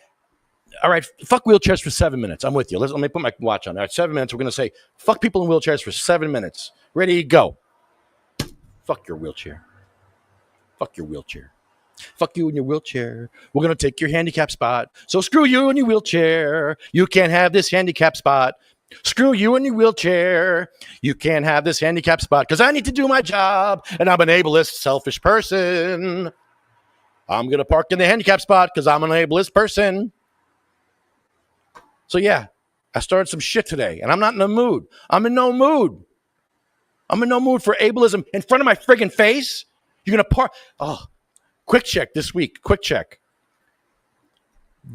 Fuck wheelchairs for 7 minutes. I'm with you. Let me put my watch on. All right, 7 minutes. We're going to say, fuck people in wheelchairs for 7 minutes. Ready, go. Fuck your wheelchair. Fuck your wheelchair. Fuck you in your wheelchair. We're going to take your handicap spot. So screw you in your wheelchair. You can't have this handicap spot. Screw you in your wheelchair. You can't have this handicap spot because I need to do my job and I'm an ableist, selfish person. I'm going to park in the handicap spot because I'm an ableist person. So yeah, I started some shit today and I'm not in a mood. I'm in no mood. I'm in no mood for ableism in front of my friggin' face. You're going to park. Oh, quick check this week. Quick check.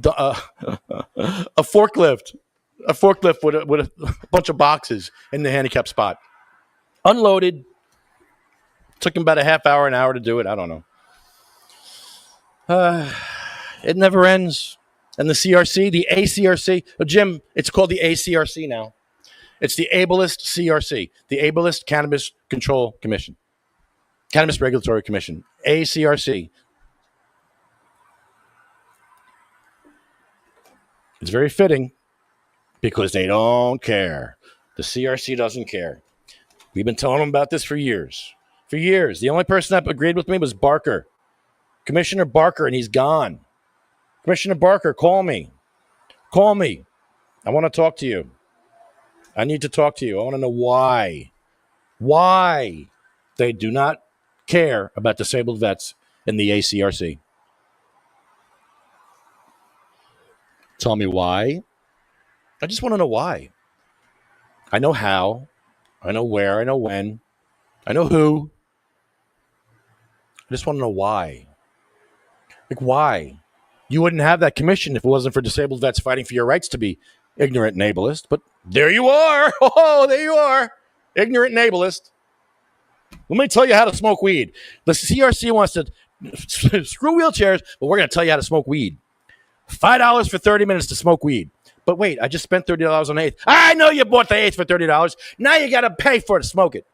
A forklift. A forklift with a bunch of boxes in the handicap spot. Unloaded. Took him about a half hour, an hour to do it. I don't know. It never ends. And the CRC, the ACRC. Jim, it's called the ACRC now. It's the Ableist CRC, the Ableist Cannabis Control Commission. Cannabis Regulatory Commission, ACRC. It's very fitting because they don't care. The CRC doesn't care. We've been telling them about this for years. For years. The only person that agreed with me was Barker. Commissioner Barker, and he's gone. Commissioner Barker, call me. Call me. I want to talk to you. I need to talk to you. I want to know why. Why they do not care about disabled vets in the ACRC. Tell me why. I just want to know why. I know how. I know where. I know when. I know who. I just want to know why. Like, why? You wouldn't have that commission if it wasn't for disabled vets fighting for your rights to be ignorant and ableist. But there you are. Oh, there you are. Ignorant and ableist. Let me tell you how to smoke weed. The CRC wants to screw wheelchairs, but we're going to tell you how to smoke weed. $5 for 30 minutes to smoke weed. But wait, I just spent $30 on the eighth. I know you bought the eighth for $30. Now you got to pay for it to smoke it.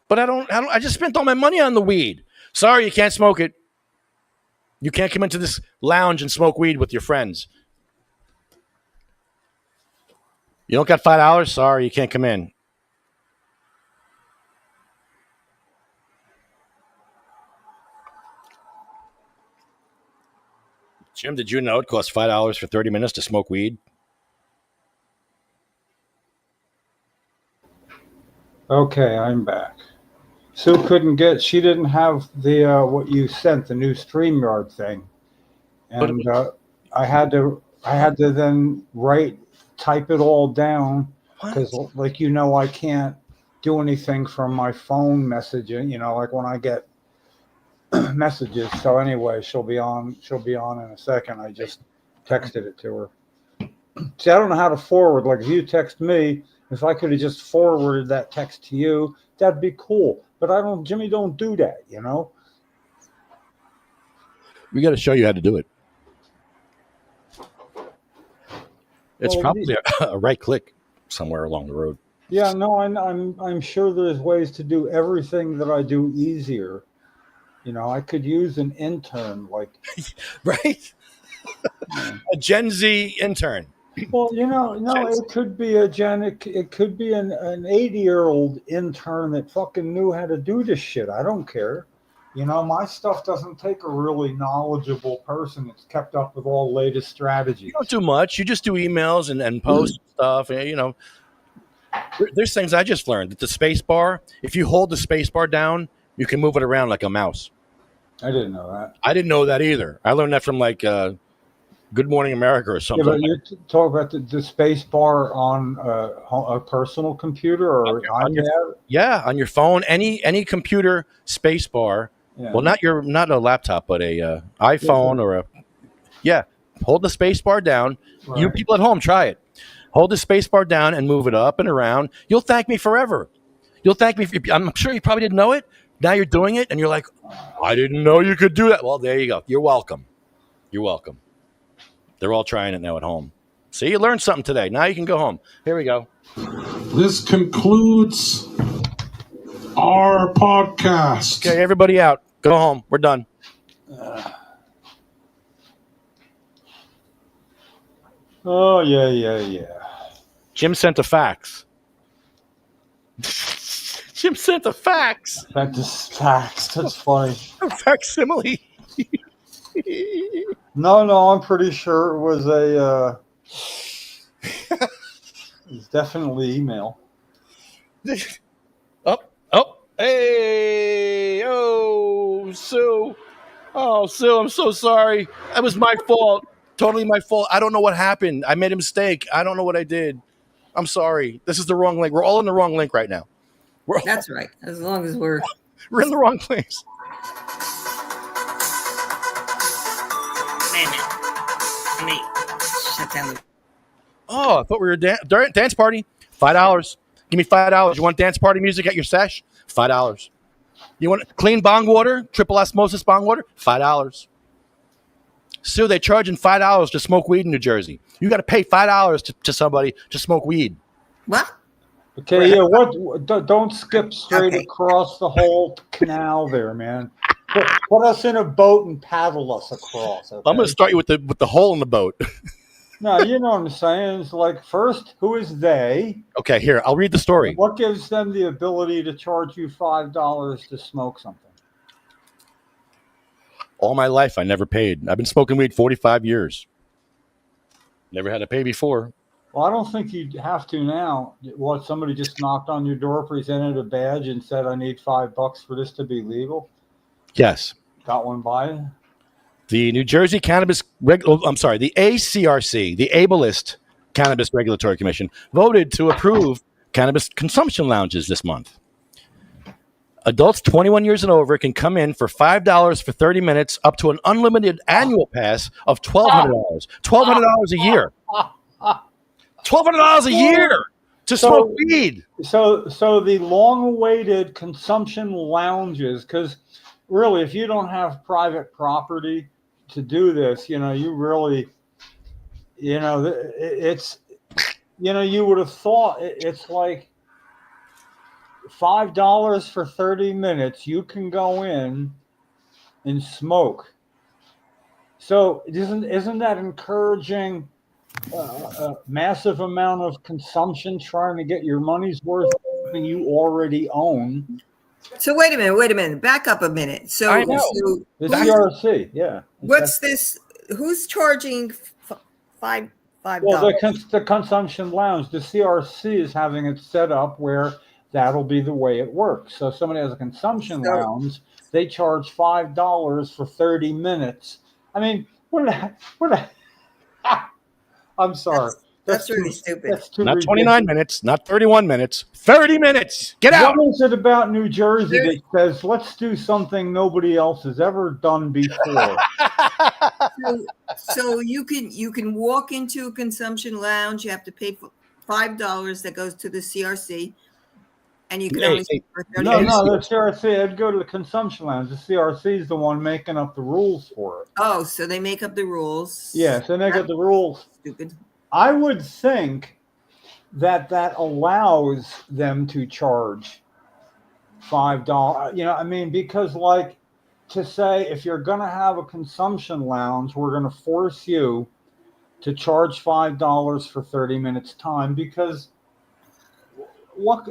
But I just spent all my money on the weed. Sorry, you can't smoke it. You can't come into this lounge and smoke weed with your friends. You don't got $5? Sorry, you can't come in. Jim, did you know it costs $5 for 30 minutes to smoke weed? Okay, I'm back. Sue she didn't have the what you sent, the new StreamYard thing, and I had to then type it all down because, like, I can't do anything from my phone messaging. Like when I get messages. So anyway, she'll be on in a second. I just texted it to her. See, I don't know how to forward. Like, if you text me, if I could have just forwarded that text to you, that'd be cool. But Jimmy don't do that, We got to show you how to do it. It's probably a right click somewhere along the road. Yeah, no, I'm sure there's ways to do everything that I do easier. I could use an intern, like right, a Gen Z intern. Well, it could be it could be an 80-year-old intern that fucking knew how to do this shit. I don't care. My stuff doesn't take a really knowledgeable person that's kept up with all latest strategies. You don't do much. You just do emails and post stuff. There's things I just learned that the space bar, if you hold the space bar down, you can move it around like a mouse. I didn't know that. I didn't know that either. I learned that from Good Morning America or something. Yeah, but you talk about the space bar on a personal computer or iPad? On your phone, any computer space bar. Yeah. Well, not a laptop, but a iPhone or hold the space bar down. Right. You people at home, try it. Hold the space bar down and move it up and around. You'll thank me forever. You'll thank me. I'm sure you probably didn't know it. Now you're doing it, and you're like, I didn't know you could do that. Well, there you go. You're welcome. You're welcome. They're all trying it now at home. See, you learned something today. Now you can go home. Here we go. This concludes our podcast. Okay, everybody out. Go home. We're done. Oh, yeah. Jim sent a fax. Jim sent a fax. That's fax. That's funny. A facsimile. No, I'm pretty sure it was it's definitely email. Hey, Sue. Oh, Sue, I'm so sorry. That was my fault. Totally my fault. I don't know what happened. I made a mistake. I don't know what I did. I'm sorry. This is the wrong link. We're all in the wrong link right now. That's right. As long as we're in the wrong place. Let me shut down. Oh, I thought we were dance party. $5. Give me $5. You want dance party music at your sesh? $5. You want clean bong water? Triple osmosis bong water? $5. Sue, they're charging $5 to smoke weed in New Jersey. You got to pay $5 to somebody to smoke weed. What? Okay, yeah. Don't skip straight across the whole canal there, man. Put us in a boat and paddle us across. Okay? I'm going to start you with the hole in the boat. No, you know what I'm saying. It's like, first, who is they? Okay, here, I'll read the story. What gives them the ability to charge you $5 to smoke something? All my life, I never paid. I've been smoking weed 45 years. Never had to pay before. Well, I don't think you'd have to now. What, somebody just knocked on your door, presented a badge, and said, I need $5 for this to be legal? Yes. Got one by you? The New Jersey the ACRC, the Ableist Cannabis Regulatory Commission, voted to approve cannabis consumption lounges this month. Adults 21 years and over can come in for $5 for 30 minutes, up to an unlimited annual pass of $1,200. $1,200 a year. $1,200 a year to smoke weed. So the long-awaited consumption lounges, because really, if you don't have private property to do this, you really, it's, you would have thought it's like $5 for 30 minutes. You can go in and smoke. So isn't that encouraging a massive amount of consumption, trying to get your money's worth of something you already own? So wait a minute. Back up a minute. So, I know. so The CRC, yeah. what's this? Who's charging $5? Well, the consumption lounge, the CRC is having it set up where that'll be the way it works. So if somebody has a consumption lounge, they charge $5 for 30 minutes. I mean, I'm sorry. That's really stupid. That's too Not ridiculous. 29 minutes, not 31 minutes, 30 minutes. Get out. What is it about New Jersey that says, let's do something nobody else has ever done before? So you can walk into a consumption lounge. You have to pay $5 that goes to the CRC, and you can only Hey, for 30 No, minutes. the CRC, I'd go to the consumption lounge. The CRC is the one making up the rules for it. Oh, so they make up the rules. Yes, they make up the rules. Stupid. I would think that allows them to charge $5. Because like to say, if you're going to have a consumption lounge, we're going to force you to charge $5 for 30 minutes time, because what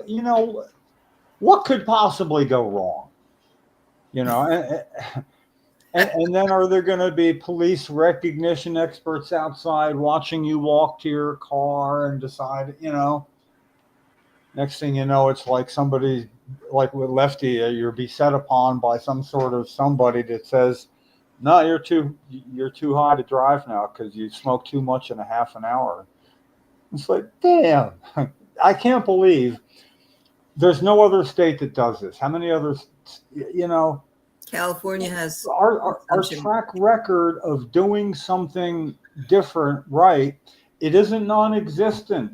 could possibly go wrong? And then are there going to be police recognition experts outside watching you walk to your car and decide, next thing you know, it's like somebody, like with Lefty, you're beset upon by some sort of somebody that says, no, you're too high to drive now because you smoked too much in a half an hour. It's like, damn, I can't believe there's no other state that does this. How many others, California has our track record of doing something different, right? It isn't non-existent.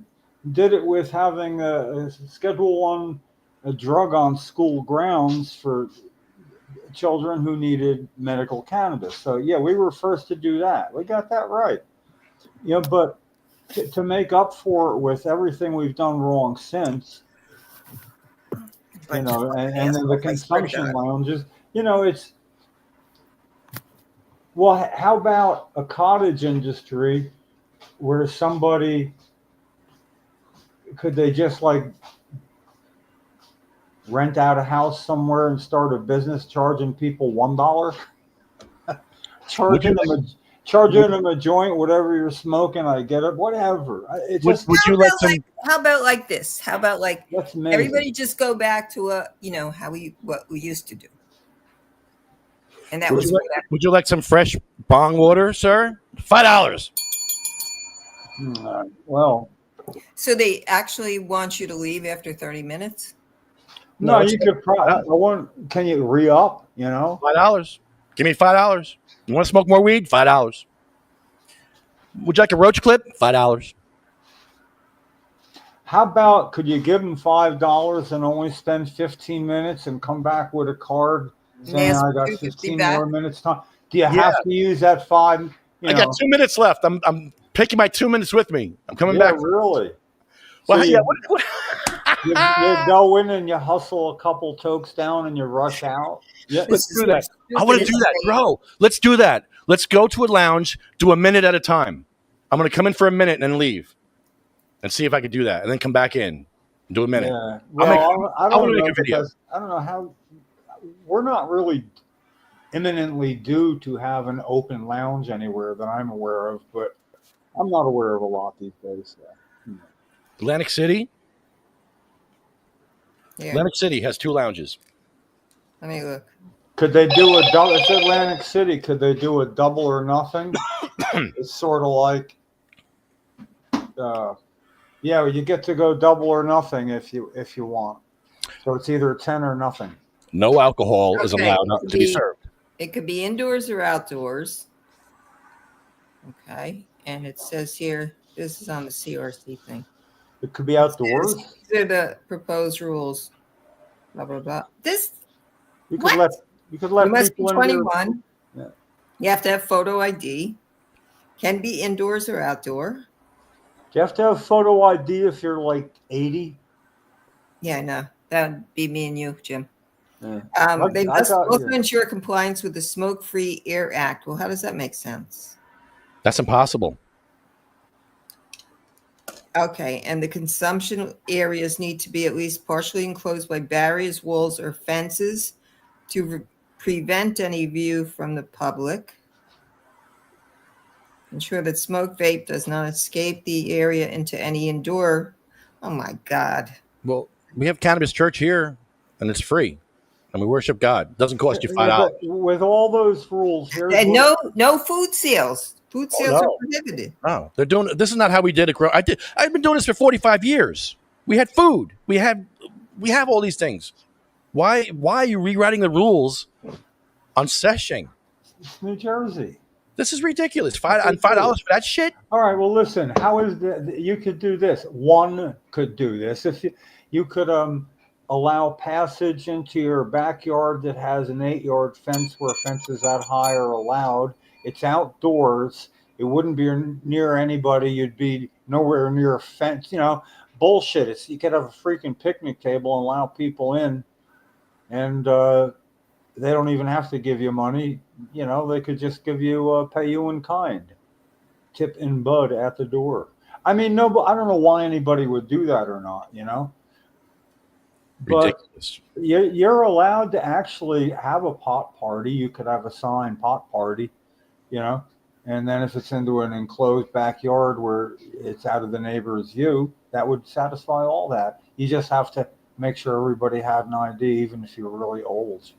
Did it with having a Schedule I drug on school grounds for children who needed medical cannabis. So yeah, we were first to do that. We got that right. But to make up for it with everything we've done wrong since, and then the consumption lounges. It's, well, how about a cottage industry where could they just like rent out a house somewhere and start a business charging people $1? charging them a joint, whatever you're smoking, I get it, whatever. How about like this? How about like That's amazing. everybody just go back to what we used to do? And that was Would you like some fresh bong water, sir? $5. Well, so they actually want you to leave after 30 minutes? no, you could probably. Can you re-up? $5. Give me $5. You want to smoke more weed? $5. Would you like a roach clip? $5. How about, could you give them $5 and only spend 15 minutes and come back with a card saying I got 15 more minutes time? Do you have to use that 5? I got 2 minutes left. I'm taking my 2 minutes with me. I'm coming back. Really? Well, So yeah. you, you go in and you hustle a couple tokes down and you rush out. Yeah. Let's This is do that. so I want to stupid. do that, bro. Let's do that. Let's go to a lounge, do a minute at a time. I'm going to come in for a minute and then leave and see if I could do that and then come back in and do a minute. Yeah. I Well, I wanna don't make know a video. because I don't know how we're not really imminently due to have an open lounge anywhere that I'm aware of, but I'm not aware of a lot these days. Atlantic City? Here, Atlantic City has 2 lounges. let me look. Could they do a double? It's Atlantic City. Could they do a double or nothing? It's sort of like, yeah, you get to go double or nothing if you want. So it's either 10 or nothing. No alcohol is Okay, allowed to be served. It could be indoors or outdoors. Okay, and it says here, this is on the CRC thing. It could be outdoors. These are the proposed rules. Blah blah blah. This You could What? let you must be people in your- 21. Yeah. You have to have photo ID. Can be indoors or outdoor. Do you have to have photo ID if you're like 80? Yeah, no, that would be me and you, Jim. Yeah. They I must got also you. ensure compliance with the Smoke-Free Air Act. Well, how does that make sense? That's impossible. Okay, and the consumption areas need to be at least partially enclosed by barriers, walls, or fences to prevent any view from the public. Ensure that smoke vape does not escape the area into any indoor. Oh my God. Well, we have Cannabis Church here, and it's free. And we worship God. It doesn't cost you $5. But with all those rules, here's And what- no food sales. Food sales no. are prohibited. No, they're doing. This is not how we did it. I've been doing this for 45 years. We had food. We have all these things. Why are you rewriting the rules on seshing? it's New Jersey. This is ridiculous. $5 for that shit. All right. Well, listen. How is you could do this? One could do this if you could allow passage into your backyard that has an 8-yard fence where fences that high are allowed. It's outdoors. It wouldn't be near anybody. You'd be nowhere near a fence. Bullshit. You could have a freaking picnic table and allow people in, and they don't even have to give you money. They could just give you pay you in kind, tip in bud at the door. I mean, no, I don't know why anybody would do that or not. But Ridiculous. you're allowed to actually have a pot party. You could have a signed pot party, and then if it's into an enclosed backyard where it's out of the neighbor's view, that would satisfy all that. You just have to make sure everybody had an ID, even if you're really old.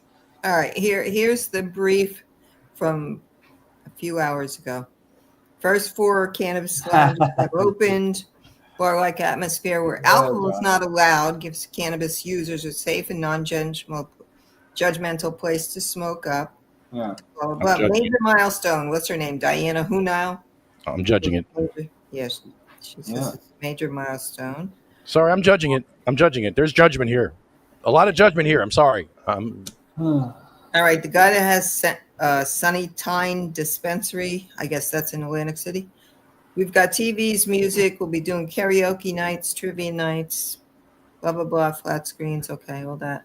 All right, here's the brief from a few hours ago. First 4 cannabis lounges have opened. Bar-like atmosphere where alcohol is not allowed gives cannabis users a safe and non-judgmental place to smoke up. Yeah. Blah, blah, blah. judging Major milestone. What's her name? Diana who now? I'm judging it. Yes, she says Yeah. it's a major milestone. Sorry, I'm judging it. There's judgment here. A lot of judgment here. I'm sorry. All right, the guy that has Sunny Tine Dispensary, I guess that's in Atlantic City. We've got TVs, music. We'll be doing karaoke nights, trivia nights, blah, blah, blah, flat screens. Okay, all that.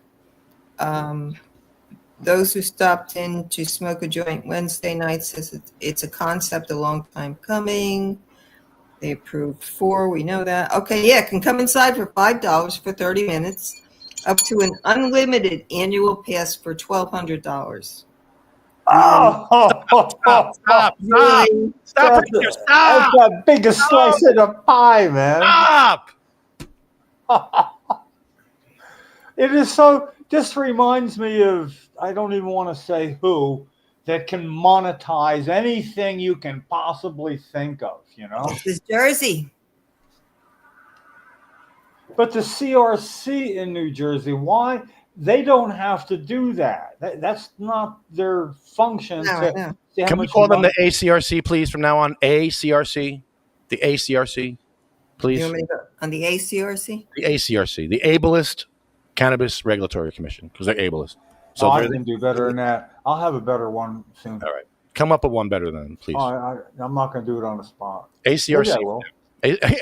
Those who stopped in to smoke a joint Wednesday night says it's a concept a long time coming. They approved 4. We know that. Okay, yeah, can come inside for $5 for 30 minutes, up to an unlimited annual pass for $1,200. Stop! Really? Stop! That's Stop! the biggest slice of the pie, man. Stop! It is so. This reminds me of, I don't even want to say who, that can monetize anything you can possibly think of, This is Jersey. But the CRC in New Jersey, why? They don't have to do that. That's not their function. No, I know. see how Can we much call them money- the ACRC, please, from now on? ACRC? The ACRC, please? You want me to go on the ACRC? The ACRC, the Ableist Cannabis Regulatory Commission, because they're ableist. So I they're can do better than that. I'll have a better one soon. all right. Come up with one better than, please. I'm not going to do it on the spot. ACRC. Maybe I will.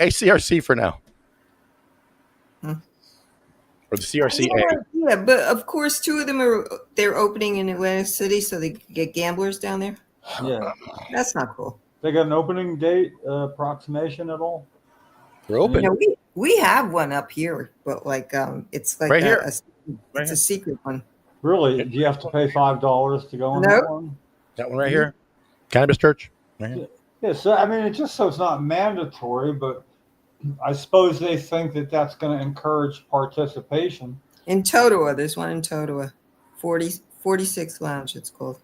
ACRC for now. or the CRCA. Yeah, but of course, two of them they're opening in Atlantic City, so they can get gamblers down there. Yeah. That's not cool. They got an opening date approximation at all? They're open. You know, we have one up here, but like it's like Right here. it's Right a here. secret one. Really? Do you have to pay $5 to go in that Nope. one? That one right here. Cannabis Church. Right here. Yeah, so I mean, it's just so it's not mandatory, but I suppose they think that that's going to encourage participation. In Totowa, there's one in Totowa. 46 Lounge, it's called.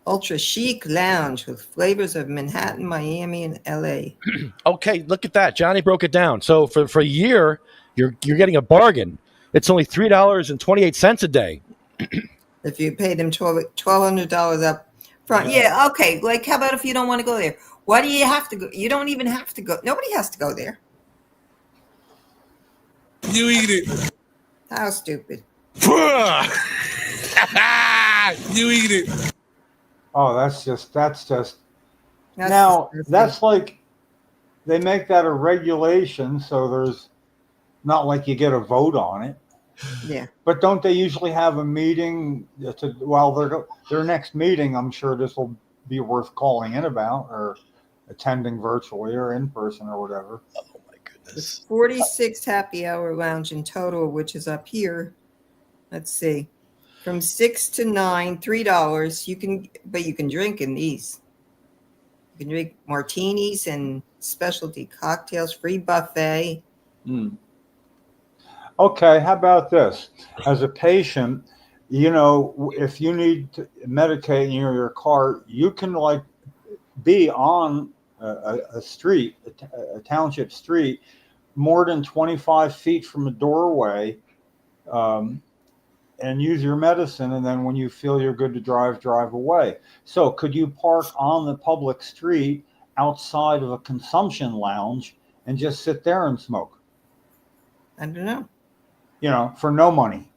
Ultra chic lounge with flavors of Manhattan, Miami, and LA. Okay, look at that. Johnny broke it down. So for a year, you're getting a bargain. It's only $3.28 a day. If you pay them $1,200 up front. Yeah, okay. Like, how about if you don't want to go there? Why do you have to go? You don't even have to go. Nobody has to go there. You eat it. How stupid. You eat it. Oh, that's just That's now disgusting. that's like they make that a regulation, so there's not like you get a vote on it. Yeah. But don't they usually have a meeting their next meeting? I'm sure this will be worth calling in about or attending virtually or in person or whatever. Oh my goodness. 46 Happy Hour Lounge in total, which is up here. Let's see. From 6 to 9, $3. You can drink in these. You can drink martinis and specialty cocktails, free buffet. Okay, how about this? As a patient, you know, if you need to medicate in your car, you can like be on a street, a township street, more than 25 feet from a doorway, and use your medicine. And then when you feel you're good to drive away. So could you park on the public street outside of a consumption lounge and just sit there and smoke? I don't know. You know, for no money.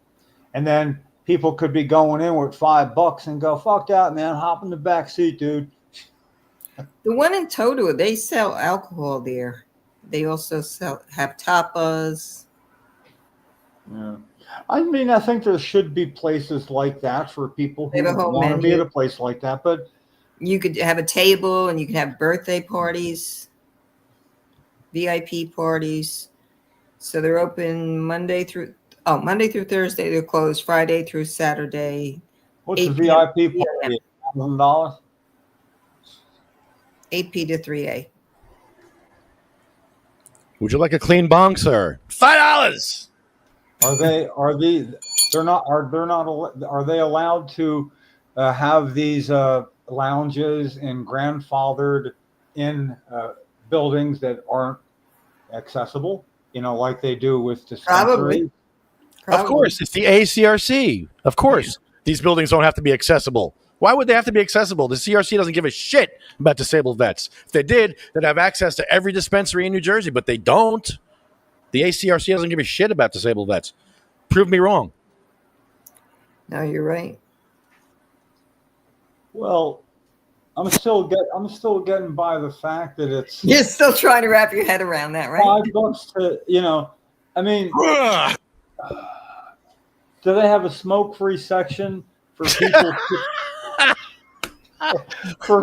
And then people could be going in with $5 and go, fuck that, man. Hop in the back seat, dude. The one in Totowa, they sell alcohol there. They also have tapas. Yeah. I mean, I think there should be places like that for people They who have a whole want to be menu. at a place like that. But You could have a table and you can have birthday parties, VIP parties. So they're open Monday through Thursday. They're closed Friday through Saturday, what's the 8 p.m. VIP party? $1,000? 8 p to 3 a. Would you like a clean bong, sir? $5. Are they allowed to have these lounges in grandfathered in buildings that aren't accessible? You know, like they do with dispensaries. Probably. Of course, it's the ACRC. Of course, these buildings don't have to be accessible. Why would they have to be accessible? The CRC doesn't give a shit about disabled vets. If they did, they'd have access to every dispensary in New Jersey, but they don't. The ACRC doesn't give a shit about disabled vets. Prove me wrong. No, you're right. Well, I'm still getting by the fact that it's You're still trying to wrap your head around that, right? $5 to, you know, I mean, do they have a smoke-free section for people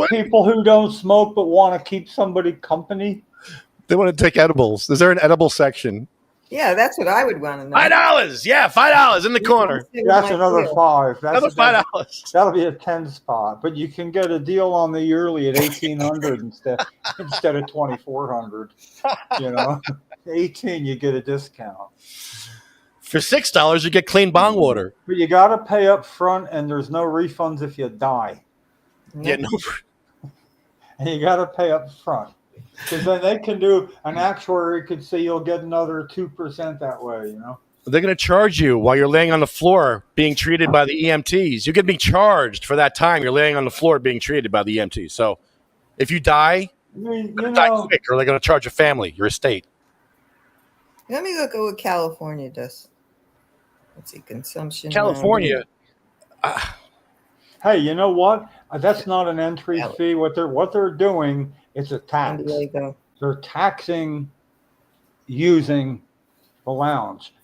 people who don't smoke but want to keep somebody company? They want to take edibles. Is there an edible section? Yeah, that's what I would want to know. $5. Yeah, $5 in the corner. That's another $5. Another $5. That'll be a 10 spot, but you can get a deal on the yearly at 1,800 instead of 2,400. You know, 18 you get a discount. For $6, you get clean bong water. But you got to pay up front, and there's no refunds if you die. Yeah, no. And you got to pay up front. Because then they can do an actuary could say you'll get another 2% that way, you know. They're going to charge you while you're laying on the floor being treated by the EMTs. You could be charged for that time you're laying on the floor being treated by the EMTs. So if you die, I mean, you're going to die quick, or they're going to charge your family, your estate. Let me look at what California does. Let's see, consumption. California. Hey, you know what? That's not an entry fee. What they're doing, it's a tax. San Diego. They're taxing using the lounge.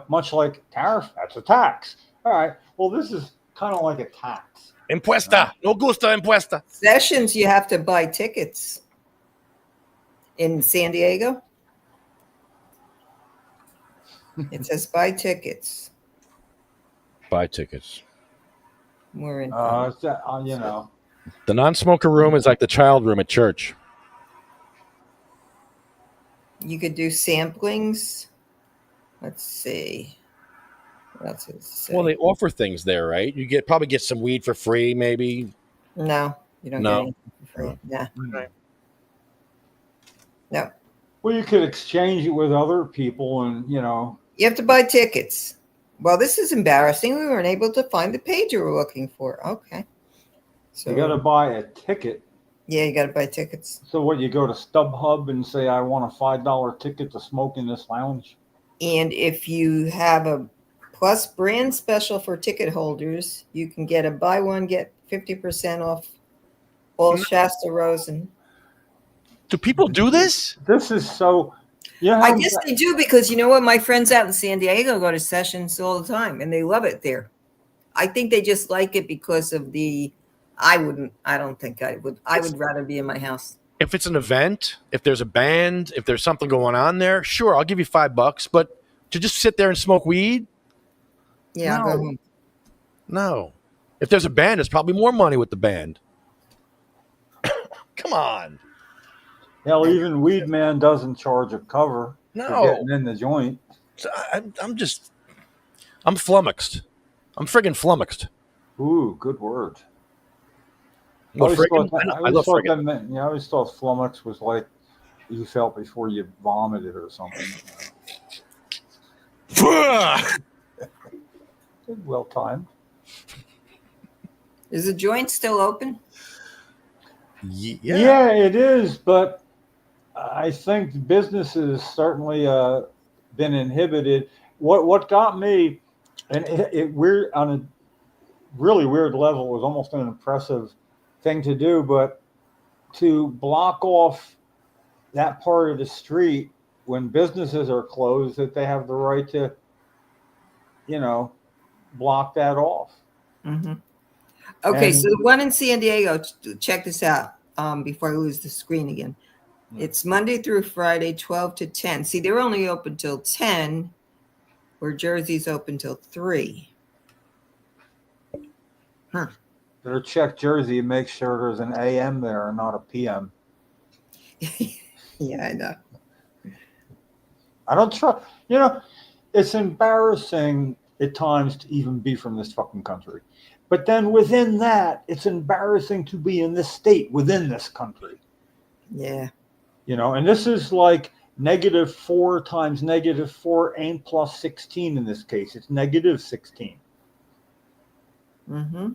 Much like tariff, that's a tax. All right. Well, this is kind of like a tax. Impuesta. No gusta impuesta. Sessions, you have to buy tickets. In San Diego, it says buy tickets. Buy tickets. We're in. The non-smoker room is like the child room at church. You could do samplings. Let's see. What else does it say? Well, they offer things there, right? You probably get some weed for free, maybe. No, you don't No. get anything for free. Nah. Right. No. Well, you could exchange it with other people, and You have to buy tickets. Well, this is embarrassing. We weren't able to find the page you were looking for. Okay. So you got to buy a ticket. Yeah, you got to buy tickets. So what? You go to StubHub and say, "I want a $5 ticket to smoke in this lounge." And if you have a Plus brand special for ticket holders, you can get a buy one, get 50% off all Shasta Rosen. Do people do this? This is so. Yeah, I guess they do because you know what? My friends out in San Diego go to sessions all the time and they love it there. I think they just like it because of I don't think I would. I would rather be in my house. If it's an event, if there's a band, if there's something going on there, sure, I'll give you $5. But to just sit there and smoke weed? Yeah, No. I'll go home. No. If there's a band, there's probably more money with the band. Come on. Hell, even Weed Man doesn't charge a cover No. for getting in the joint. So I'm flummoxed. I'm friggin' flummoxed. Ooh, good word. Well, friggin'? I I love always thought friggin'. that meant, I always thought flummox was like you felt before you vomited or something. Well timed. Is the joint still open? Yeah. It is, but I think businesses certainly been inhibited. What got me, and it weird on a really weird level, was almost an impressive thing to do, but to block off that part of the street when businesses are closed, that they have the right to, block that off. Mm-hmm. Okay, And- so the one in San Diego, check this out before I lose the screen again. It's Monday through Friday, 12 to 10. See, they're only open till 10, where Jersey's open till 3. Better check Jersey and make sure there's an AM there and not a PM. Yeah, I know. I don't trust. It's embarrassing at times to even be from this fucking country. But then within that, it's embarrassing to be in this state within this country. Yeah. And this is like -4 times -4 and plus 16 in this case. It's -16. Mm-hmm.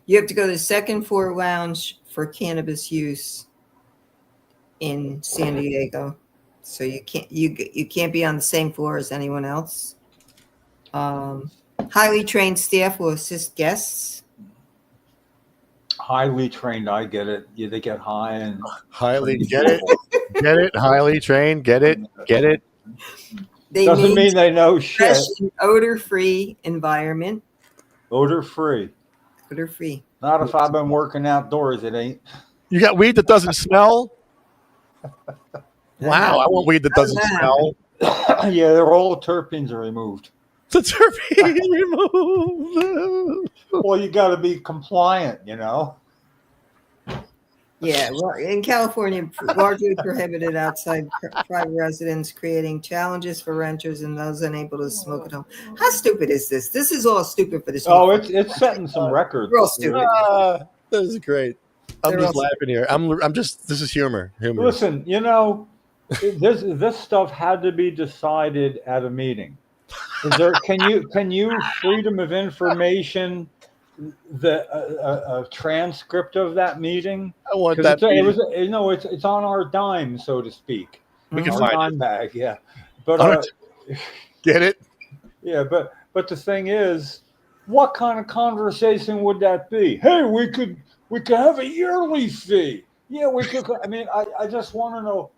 You have to go to the second floor lounge for cannabis use in San Diego. So you can't be on the same floor as anyone else. Highly trained staff will assist guests. Highly trained, I get it. Yeah, they get high and Highly get it. Get it. Highly trained. Get it. Get it. They doesn't mean they know shit. fresh and odor-free environment. Odor free. Odor-free. Not if I've been working outdoors, it ain't. You got weed that doesn't smell? Wow, I want weed that doesn't How's that? smell. Yeah, all the terpenes are removed. The terpene removed. Well, you got to be compliant, Yeah, well, in California, largely prohibited outside private residence, creating challenges for renters and those unable to smoke at home. How stupid is this? This is all stupid for this. Oh, it's setting some records. Real stupid. This is great. I'm They're just all- laughing here. I'm just. This is humor. Humor. Listen, this stuff had to be decided at a meeting. Is there? Can you freedom of information a transcript of that meeting? I want 'Cause that. it's on our dime, so to speak. We can Our find dime bag, yeah. But All right. Get it? yeah, but the thing is, what kind of conversation would that be? Hey, we could have a yearly fee. Yeah, we could. I mean, I just want to know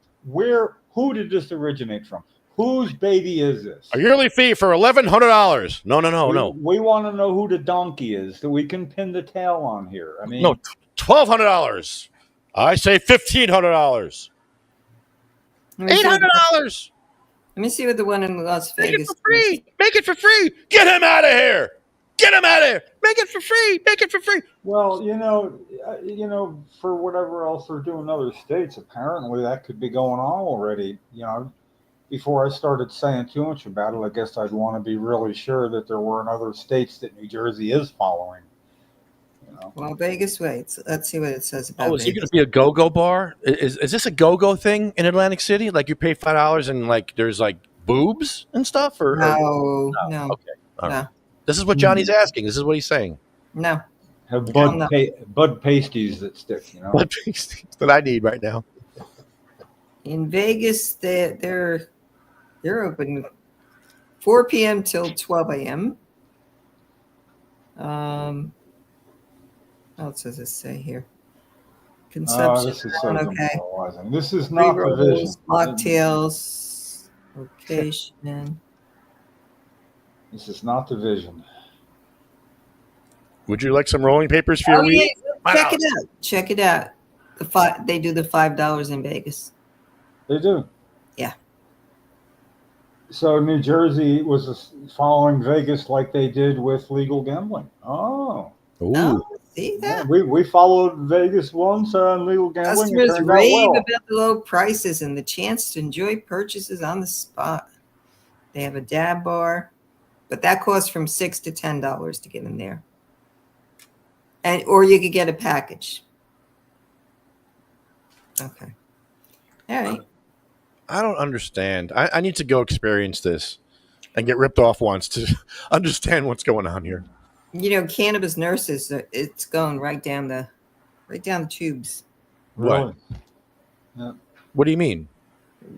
who did this originate from? Whose baby is this? A yearly fee for $1,100. No. We want to know who the donkey is that we can pin the tail on here. I mean, No, $1,200. I say $1,500. Let me see what the- $800. let me see what the one in Las Make it Vegas for free. Make it for free. Get him out of here. Get him out of here. Make it for free. Make it for free. well, for whatever else they're doing in other states, apparently that could be going on already. Before I started saying too much about it, I guess I'd want to be really sure that there were in other states that New Jersey is following. Well, Vegas waits. Let's see what it says about Oh, is it going Vegas. to be a go-go bar? Is this a go-go thing in Atlantic City? Like you pay $5 and like there's like boobs and stuff? Or No. Okay. All No. right. This is what Johnny's asking. This is what he's saying. No. Have Hell no. bud pasties that stick. What things that I need right now? In Vegas, they're open 4 p.m. till 12 a.m. What else does it say here? Consumption. This is so okay. demoralizing. This is not the vision. Mocktails. Location. This is not the vision. Would you like some rolling papers for your Oh, week? yeah. Check it out. Check it out. They do the $5 in Vegas. They do. Yeah. So New Jersey was following Vegas like they did with legal gambling. Oh. Ooh. Oh, see that? We followed Vegas once on legal gambling. It Customers turned out rave well. about the low prices and the chance to enjoy purchases on the spot. They have a dab bar, but that costs from $6 to $10 to get in there. Or you could get a package. Okay. All right. I don't understand. I need to go experience this and get ripped off once to understand what's going on here. Cannabis nurses, it's going right down the tubes. Really? What do you mean?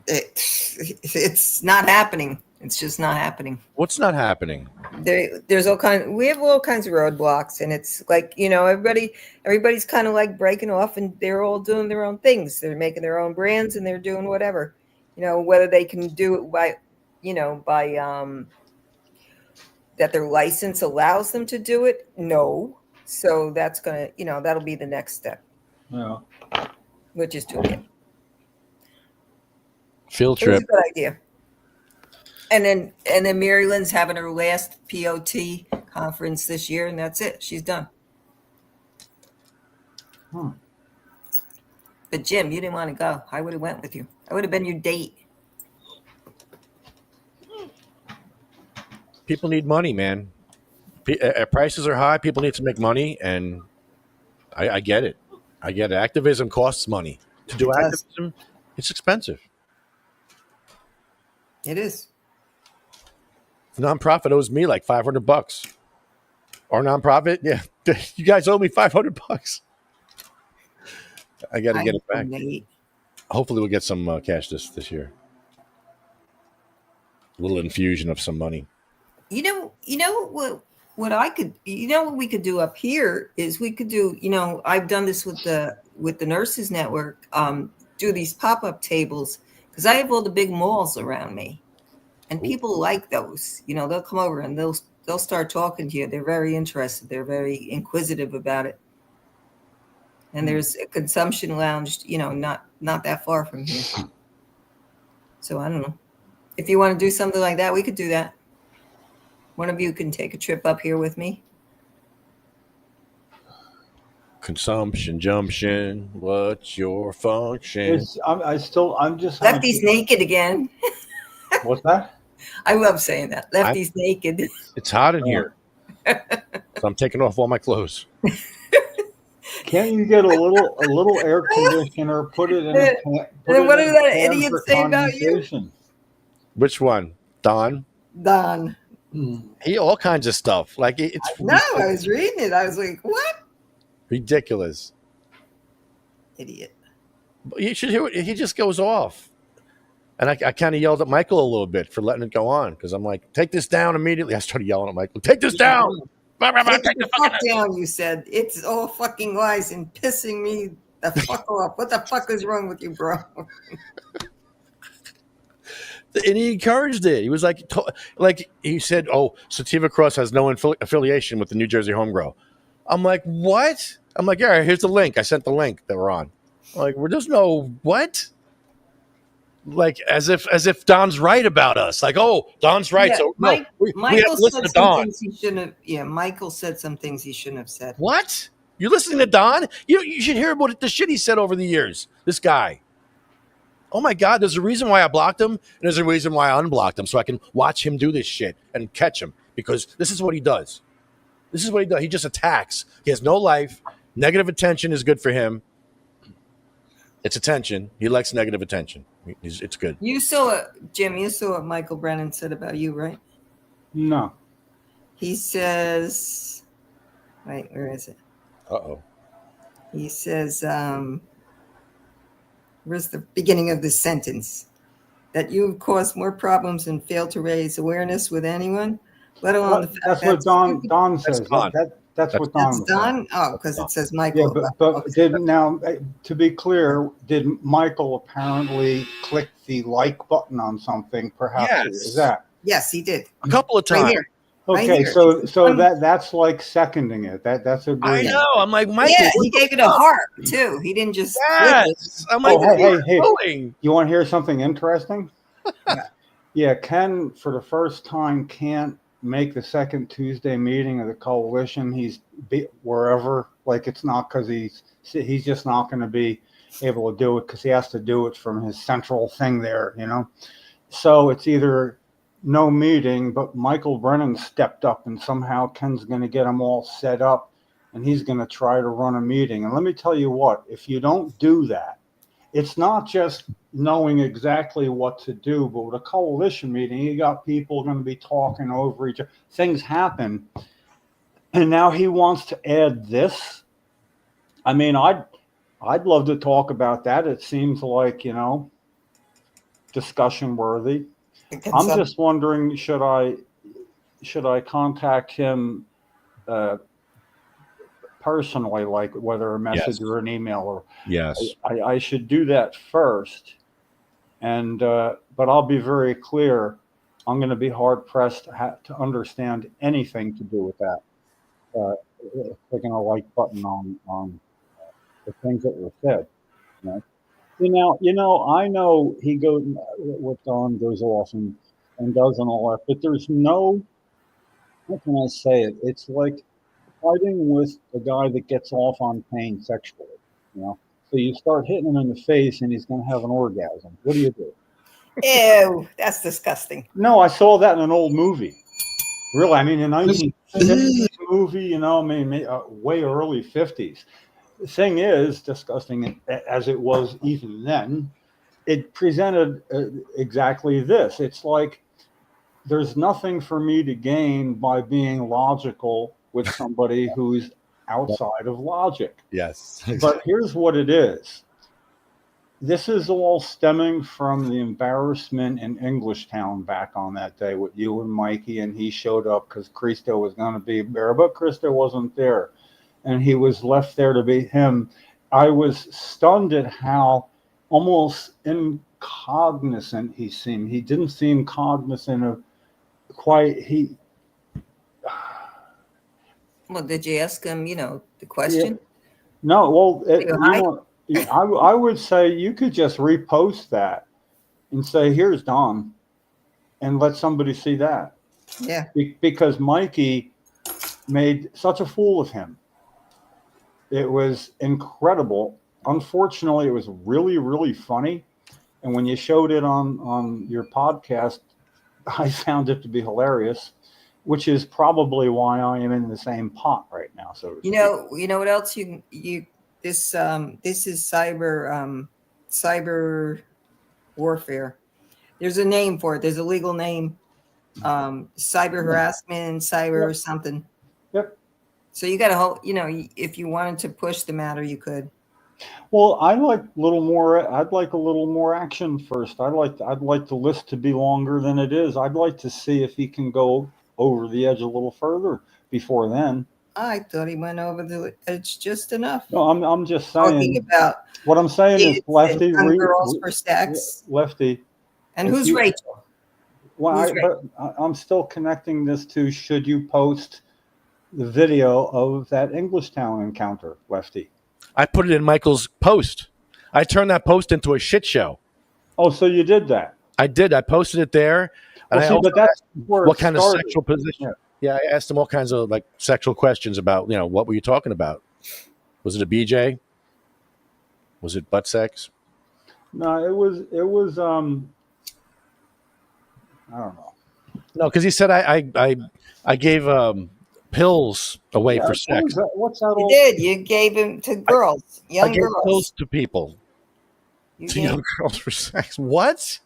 It's not happening. It's just not happening. What's not happening? There's we have all kinds of roadblocks, and it's like, everybody's kind of like breaking off, and they're all doing their own things. They're making their own brands, and they're doing whatever, whether they can do it by that their license allows them to do it. No. So that's going to, that'll be the next step, Yeah. which is to get. Field It was trip. a good idea. And then Mary Lynn's having her last POT conference this year, and that's it. She's done. But Jim, you didn't want to go. I would have went with you. I would have been your date. People need money, man. Prices are high. People need to make money, and I get it. I get it. Activism costs money. To do It does. activism, it's expensive. It is. The nonprofit owes me like $500. Our nonprofit, yeah, you guys owe me $500. I got to get it back. Nate. Hopefully, we'll get some cash this year. A little infusion of some money. What I could, what we could do up here is we could do, I've done this with the Nurses Network, do these pop-up tables, because I have all the big malls around me, and people like those. They'll come over and they'll start talking to you. They're very interested. They're very inquisitive about it. And there's a consumption lounge, not that far from here. So I don't know. If you want to do something like that, we could do that. One of you can take a trip up here with me. Consumption, jumption. What's your function? I'm just. Lefty's naked again. What's that? I love saying that. Lefty's naked. It's hot in here, so I'm taking off all my clothes. Can't you get a little air conditioner? Put it in a can. Then what did that idiot say about you? condensation. Which one, Don? Don. He all kinds of stuff. Like it's No, I was reading it. I was like, what? ridiculous. Idiot. But you should hear it. He just goes off. And I kind of yelled at Michael a little bit for letting it go on because I'm like, take this down immediately. I started yelling at Michael, take this down. Take the fuck down, you said. It's all fucking lies and pissing me the fuck off. What the fuck is wrong with you, bro? And he encouraged it. He was like he said, "Oh, Sativa Cross has no affiliation with the New Jersey Homegrow." I'm like, "What?" I'm like, "Yeah, here's the link. I sent the link that we're on." I'm like, there's no what? Like as if Don's right about us. Like, oh, Don's right. Yeah, So Mike, no, we have Michael to listen said to some Don. things he shouldn't have. Yeah, Michael said some things he shouldn't have said. What? You're listening to Don? You should hear about the shit he said over the years. This guy. Oh my God, there's a reason why I blocked him, and there's a reason why I unblocked him, so I can watch him do this shit and catch him, because this is what he does. This is what he does. He just attacks. He has no life. Negative attention is good for him. It's attention. He likes negative attention. It's good. You saw it, Jim. You saw what Michael Brennan said about you, right? No. He says, wait, where is it? Uh-oh. He says, where's the beginning of this sentence? That you have caused more problems and failed to raise awareness with anyone, let alone the fact That's what Don says. Don. That's what Don That's was Don? saying. Oh, because it says Yeah, Michael. but to be clear, did Michael apparently click the like button on something? Perhaps Yes. is that? Yes, he did. A couple of Right times. here. Right Okay, here. so that's like seconding it. That's a I great. know. I'm like, Michael. Yeah, what he the gave it a fuck? heart too. He didn't just flip it. Yes. I'm like, Oh, what are hey. you doing? You want to hear something interesting? Yeah. Yeah, Ken, for the first time, can't make the second Tuesday meeting of the coalition. He's wherever. Like, it's not because he's just not going to be able to do it, because he has to do it from his central thing there, you know. So it's either no meeting, but Michael Brennan stepped up, and somehow Ken's going to get them all set up, and he's going to try to run a meeting. And let me tell you what, if you don't do that, it's not just knowing exactly what to do, but with a coalition meeting, you got people going to be talking over each other. Things happen. And now he wants to add this. I mean, I'd love to talk about that. It seems like, you know, discussion worthy. I'm just wondering, should I contact him personally, like whether a message or an email, or Yes. I should do that first. And but I'll be very clear, I'm going to be hard pressed to understand anything to do with that. Clicking a like button on the things that were said. You know, I know he goes, what Don goes off and does and all that, but there's no, how can I say it? It's like fighting with the guy that gets off on pain sexually, you know? So you start hitting him in the face and he's going to have an orgasm. What do you do? Ew, that's disgusting. No, I saw that in an old movie. Really, I mean, in 1950s movie, you know, I mean, way early 50s. The thing is, disgusting as it was even then, it presented exactly this. It's like there's nothing for me to gain by being logical with somebody who's outside of logic. Yes. But here's what it is. This is all stemming from the embarrassment in Englishtown back on that day with you and Mikey, and he showed up because Christo was going to be there, but Christo wasn't there, and he was left there to be him. I was stunned at how almost incognizant he seemed. He didn't seem cognizant of quite, Well, did you ask him, you know, the question? No, well, Hi. I would say you could just repost that and say, here's Don, and let somebody see that. Yeah. Because Mikey made such a fool of him. It was incredible. Unfortunately, it was really, really funny. And when you showed it on your podcast, I found it to be hilarious, which is probably why I am in the same pot right now. So You know what else this is cyber warfare. There's a name for it. There's a legal name. Cyber harassment, cyber something. Yep. So you got a whole, you know, if you wanted to push the matter, you could. Well, I'd like a little more action first. I'd like the list to be longer than it is. I'd like to see if he can go over the edge a little further before then. I thought he went over the edge just enough. No, I'm just Talking saying. about What I'm saying is, Lefty, girls for sex. Lefty. And if who's you- Rachel? Well, Who's right? I'm still connecting this to should you post the video of that Englishtown encounter, Lefty? I put it in Michael's post. I turned that post into a shit show. Oh, so you did that? I did. I posted it there. And Well, I see, also but that's asked where what it kind of started. sexual position. Yeah. Yeah, I asked him all kinds of like sexual questions about, what were you talking about? Was it a BJ? Was it butt sex? No, it was I don't know. No, because he said I gave pills away for sex. What's that You all? did. You gave him to girls, I young gave girls. pills to people, You to gave- young girls for sex. What?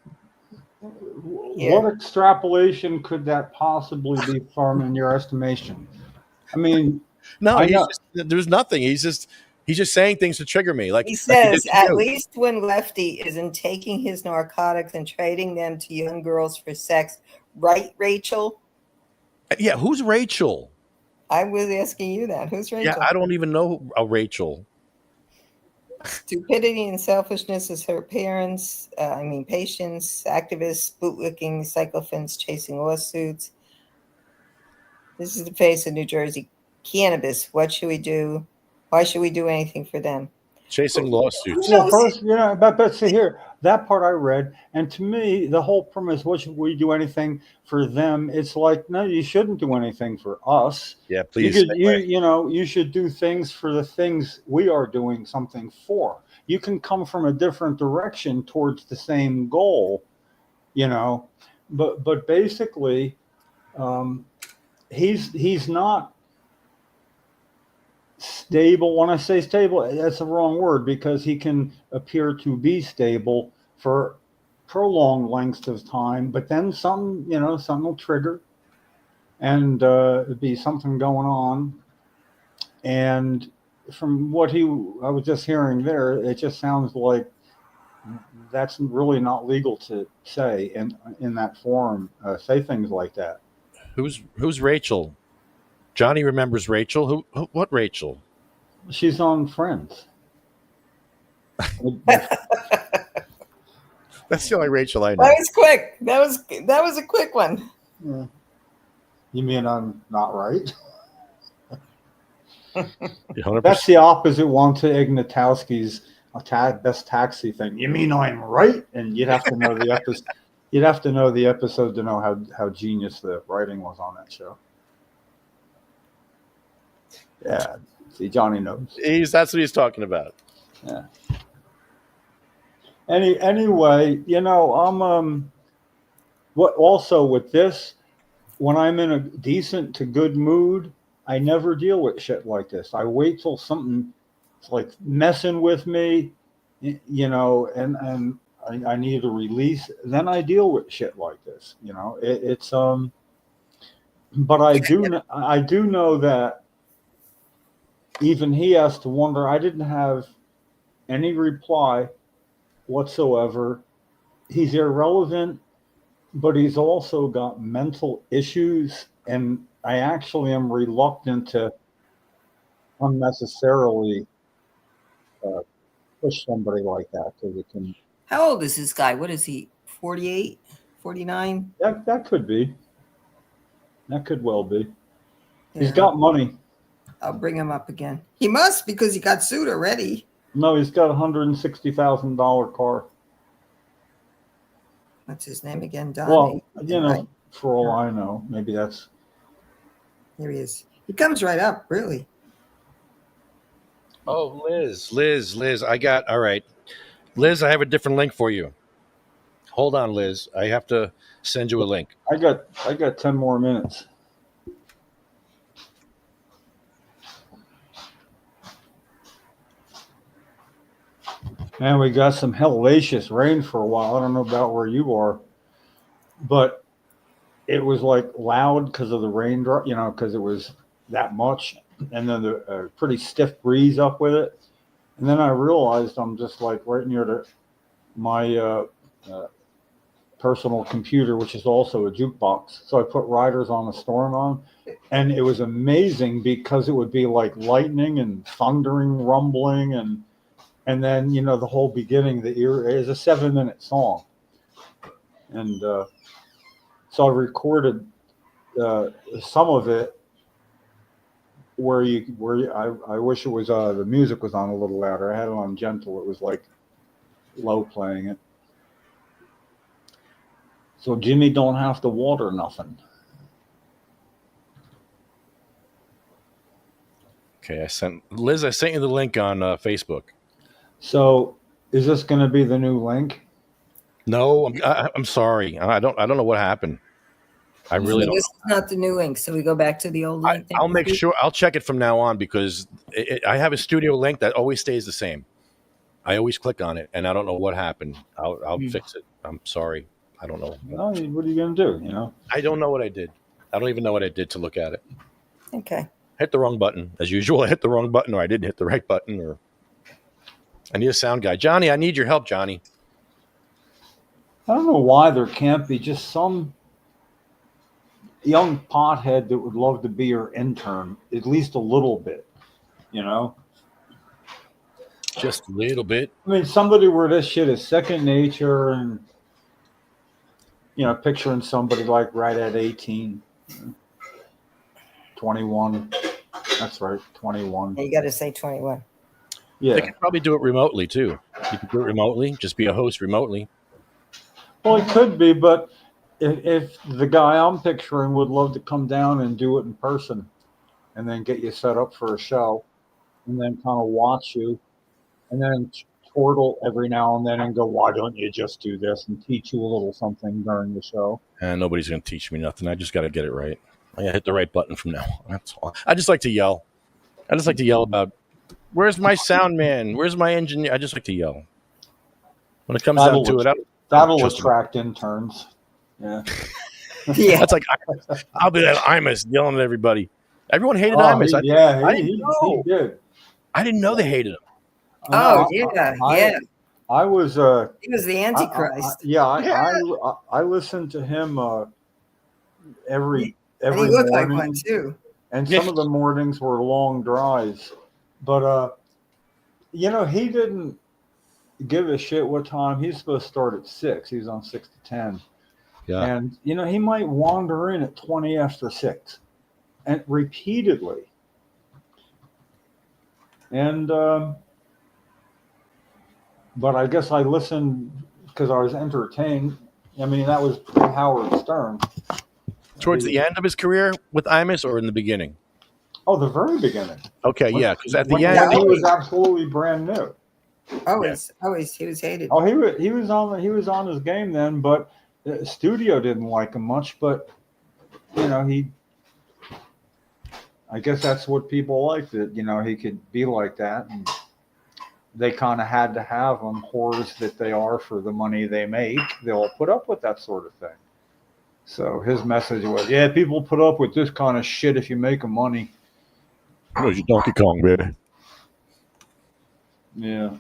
Yeah. What extrapolation could that possibly be from in your estimation? I mean, No, I know. there's nothing. He's just saying things to trigger me. Like He like says, did to at you. least when Lefty isn't taking his narcotics and trading them to young girls for sex, right, Rachel? Yeah, who's Rachel? I was asking you that. Who's Rachel? Yeah, I don't even know a Rachel. Stupidity and selfishness is her parents. Patients, activists, bootlicking, cyclophants chasing lawsuits. This is the face of New Jersey cannabis. What should we do? Why should we do anything for them? Chasing lawsuits. Well, first, but see here, that part I read, and to me, the whole premise, what should we do anything for them? It's like, no, you shouldn't do anything for us. Yeah, You please. should, you should do things for the things we are doing something for. You can come from a different direction towards the same goal, but basically, he's not stable. When I say stable, that's the wrong word, because he can appear to be stable for prolonged lengths of time, but then something will trigger, and it'd be something going on. And from what I was just hearing there, it just sounds like that's really not legal to say in that forum, say things like that. Who's Rachel? Johnny remembers Rachel. What Rachel? She's on Friends. That's the only Rachel I know. That was quick. That was a quick one. Yeah. You mean I'm not right? 100%. That's the opposite one to Ignatowski's best taxi thing. You mean I'm right? And you'd have to know the episode. You'd have to know the episode to know how genius the writing was on that show. Yeah, see, Johnny knows. That's what he's talking about. Yeah. Anyway, I'm what also with this, when I'm in a decent to good mood, I never deal with shit like this. I wait till something like messing with me, and I need a release. Then I deal with shit like this. It's but I do know that even he has to wonder. I didn't have any reply whatsoever. He's irrelevant, but he's also got mental issues, and I actually am reluctant to unnecessarily push somebody like that, because it can. How old is this guy? What is he? 48? 49? That could be. That could well be. Yeah. He's got money. I'll bring him up again. He must, because he got sued already. No, he's got $160,000 car. What's his name again? Donnie. Well, Right. for all I know, maybe that's. Here he is. He comes right up, really. Oh, Liz. All right. Liz, I have a different link for you. Hold on, Liz. I have to send you a link. I got 10 more minutes. Man, we got some hellacious rain for a while. I don't know about where you are, but it was like loud because of the raindrop, because it was that much, and then the pretty stiff breeze up with it. And then I realized I'm just like right near my personal computer, which is also a jukebox. So I put Riders on the Storm on, and it was amazing because it would be like lightning and thundering, rumbling, and then the whole beginning, the ear is a 7-minute song, and So I recorded some of it I wish it was the music was on a little louder. I had it on gentle. It was like low playing it. So Jimmy don't have to water nothing. Okay, I sent you the link on Facebook. So is this going to be the new link? No, I'm sorry. I don't know what happened. I really So don't. this is not the new link. So we go back to the old link. I'll make sure. I'll check it from now on because I have a studio link that always stays the same. I always click on it, and I don't know what happened. I'll fix it. I'm sorry. I don't know. No, what are you going to do? You know, I don't know what I did. I don't even know what I did to look at it. Okay. I hit the wrong button as usual. I hit the wrong button, or I didn't hit the right button, or I need a sound guy. Johnny, I need your help, Johnny. I don't know why there can't be just some young pothead that would love to be your intern, at least a little bit, you know? Just a little bit. I mean, somebody where this shit is second nature and, you know, picturing somebody like right at 18, 21. That's right, 21. You got to say 21. Yeah. They could probably do it remotely, too. You could do it remotely. Just be a host remotely. Well, it could be, but if the guy I'm picturing would love to come down and do it in person and then get you set up for a show and then kind of watch you and then chortle every now and then and go, why don't you just do this, and teach you a little something during the show. And nobody's going to teach me nothing. I just got to get it right. I got to hit the right button from now on. That's all. I just like to yell. I just like to yell about, where's my sound man? Where's my engineer? I just like to yell. When it comes down to it, that'll attract interns. Yeah. Yeah. that's like, I'll be that Imus yelling at everybody. Everyone hated Imus. He did. I didn't know they hated him. Oh, yeah. I was He was the Antichrist. I listened to him every And he looked like morning, one, too. and some of the mornings were long drives. But you know, he didn't give a shit what time. He's supposed to start at 6. He's on 6 to 10. Yeah. And you know, he might wander in at 20 after 6, and repeatedly. And but I guess I listened because I was entertained. I mean, that was Howard Stern. Towards the end of his career with Imus or in the beginning? Oh, the very beginning. Okay, yeah, because at the When end he was absolutely brand new. Always, he was hated. Oh, he was on his game then, but the studio didn't like him much. But you know, I guess that's what people liked. That you know, he could be like that, and they kind of had to have him. Whores that they are for the money they make, they'll put up with that sort of thing. So his message was, yeah, people put up with this kind of shit if you make them money. Where's your Donkey Kong, baby? Yeah.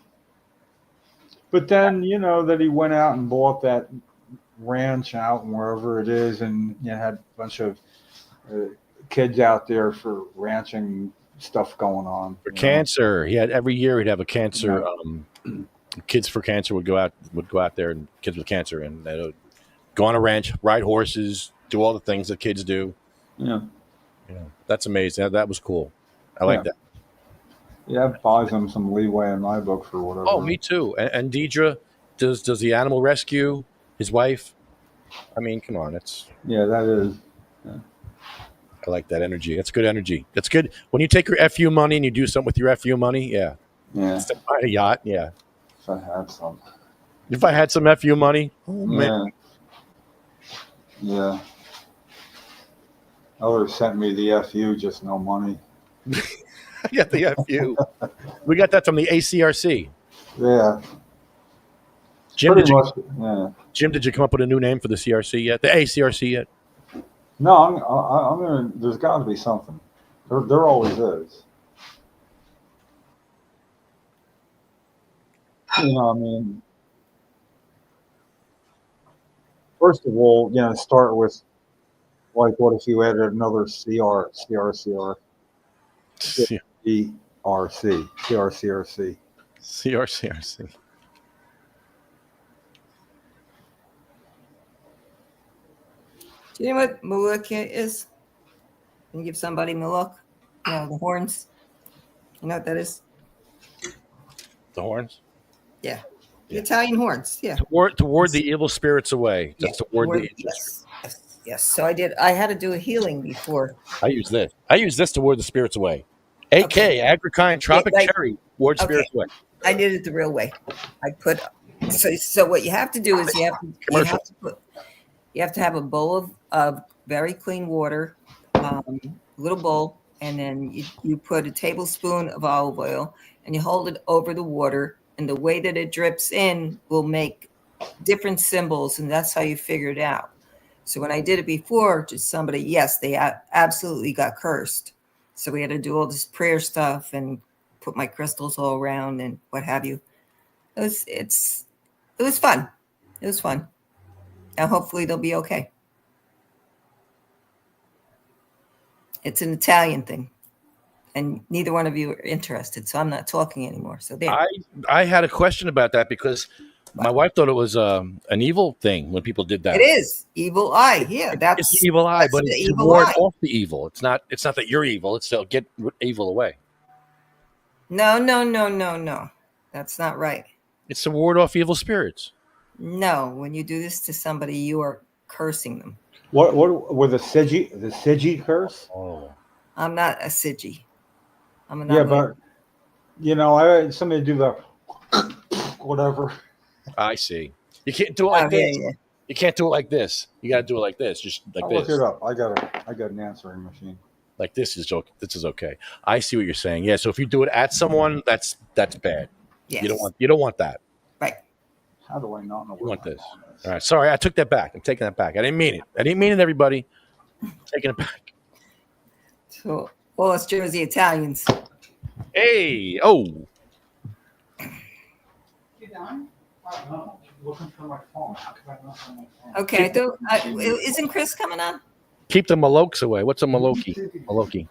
But then, you know, that he went out and bought that ranch out and wherever it is, and you know, had a bunch of kids out there for ranching stuff going on. For cancer. He had every year he'd have a cancer. Kids for Cancer would go out there, and kids with cancer, and they would go on a ranch, ride horses, do all the things that kids do. Yeah. That's amazing. That was cool. I like that. Yeah, it buys him some leeway in my book for whatever. Oh, me too. And Deidre does the animal rescue, his wife. I mean, come on, that is. I like that energy. That's good energy. That's good. When you take your FU money and you do something with your FU money, yeah. Instead of buying a yacht, yeah. If I had some. If I had some FU money, oh man. Yeah. Others sent me the FU, just no money. I got the FU. We got that from the ACRC. Yeah. Jim, did you come up with a new name for the CRC yet? The ACRC yet? No, I'm gonna. There's got to be something. There always is. You know, I mean, first of all, you know, start with like, what if you added another CRCRC. Do you know what Maluk is? Can you give somebody Maluk? You know, the horns. You know what that is? The horns. Yeah. The Italian horns. Yeah. To ward the evil spirits away. Just to ward the yes. Yes. So I had to do a healing before. I use this. I use this to ward the spirits away. AK, Agricine Tropic Cherry, ward spirits away. I did it the real way. I put so what you have to do is you have to have a bowl of very clean water, little bowl, and then you put a tablespoon of olive oil and you hold it over the water, and the way that it drips in will make different symbols, and that's how you figure it out. So when I did it before to somebody, yes, they absolutely got cursed. So we had to do all this prayer stuff and put my crystals all around and what have you. It was fun. It was fun. Now hopefully they'll be okay. It's an Italian thing. And neither one of you are interested, so I'm not talking anymore. So there. I had a question about that because my wife thought it was an evil thing when people did that. It is evil eye. Yeah, it's the evil eye, but the it's to evil ward eye. off the evil. It's not that you're evil. It's to get evil away. No. That's not right. It's to ward off evil spirits. No, when you do this to somebody, you are cursing them. What were the Sigi curse? Oh, I'm not a Sigi. I'm not. Yeah, but I had somebody do the whatever. I see. You can't do it like this. Yeah. You can't do it like this. You got to do it like this, just like I'll this. Look it up. I got an answering machine. Like this is okay. This is okay. I see what you're saying. Yeah. So if you do it at someone, that's bad. Yes. You don't want that. Right. How do I not know? You want this? All right. Sorry, I took that back. I'm taking that back. I didn't mean it. Everybody. I'm taking it back. So all us Jersey Italians. Hey. Oh. You done? No, looking for my phone. How could I not find my phone? Okay. Isn't Chris coming on? Keep the Malokes away. What's a Maloki? Maloki.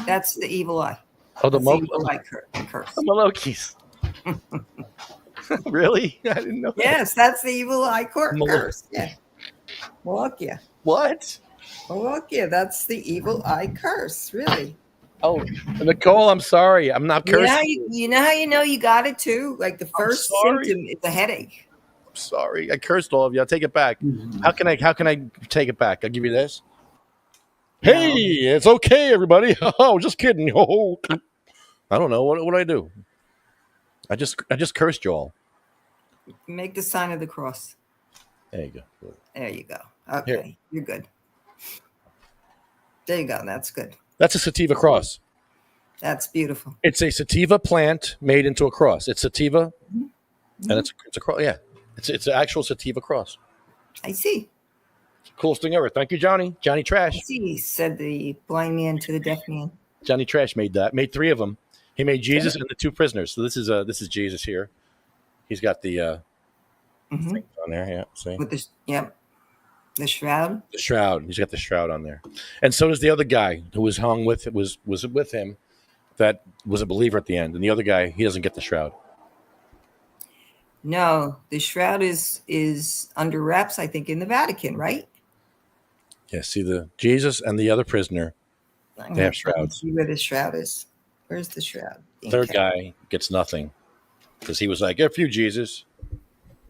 That's the evil eye. Oh, the That's evil Maloki. eye curse. The Malokis. Really? I didn't know. Yes, that's the evil eye curse. Malok. Yeah. Wallachia. What? Wallachia. That's the evil eye curse. Really. Oh, Nicole, I'm sorry. I'm not cursing. You know how you know you got it too? Like the first symptom is a headache. I'm sorry. I cursed all of you. I'll take it back. Mm-hmm. How can I take it back? I'll give you this. Hey, it's okay, everybody. Oh, just kidding. Oh, I don't know. What do I do? I just cursed you all. Make the sign of the cross. There you go. There you go. Okay, Here. You're good. There you go. That's good. That's a sativa cross. That's beautiful. It's a sativa plant made into a cross. It's sativa, and it's a cross. Yeah, it's an actual sativa cross. I see. Coolest thing ever. Thank you, Johnny. Johnny Trash. I see. Said the blind man to the deaf man. Johnny Trash made that. Made 3 of them. He made Jesus and the 2 prisoners. So this is Jesus here. He's got the thing on there. Yeah, see With the shroud. the shroud. He's got the shroud on there, and so does the other guy who was hung with was with him. That was a believer at the end, and the other guy, he doesn't get the shroud. No, the shroud is under wraps. I think in the Vatican, right? Yeah, see the Jesus and the other prisoner. They have shrouds. See where the shroud is. Where's the shroud? Third guy gets nothing because he was like, "F you, Jesus.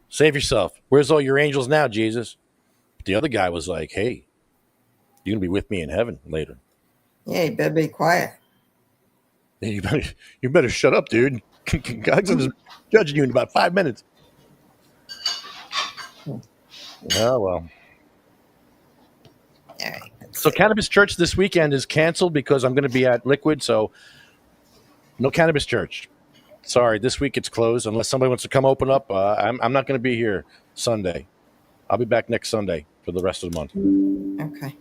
Save yourself. Where's all your angels now, Jesus?" The other guy was like, "Hey, you're gonna be with me in heaven later. Yeah, you better be quiet. Hey, you better shut up, dude. God's gonna judge you in about 5 minutes." Oh well. All right. So Cannabis Church this weekend is canceled because I'm going to be at Liquid, so no Cannabis Church. Sorry, this week it's closed unless somebody wants to come open up. I'm not going to be here Sunday. I'll be back next Sunday for the rest of the month. Okay.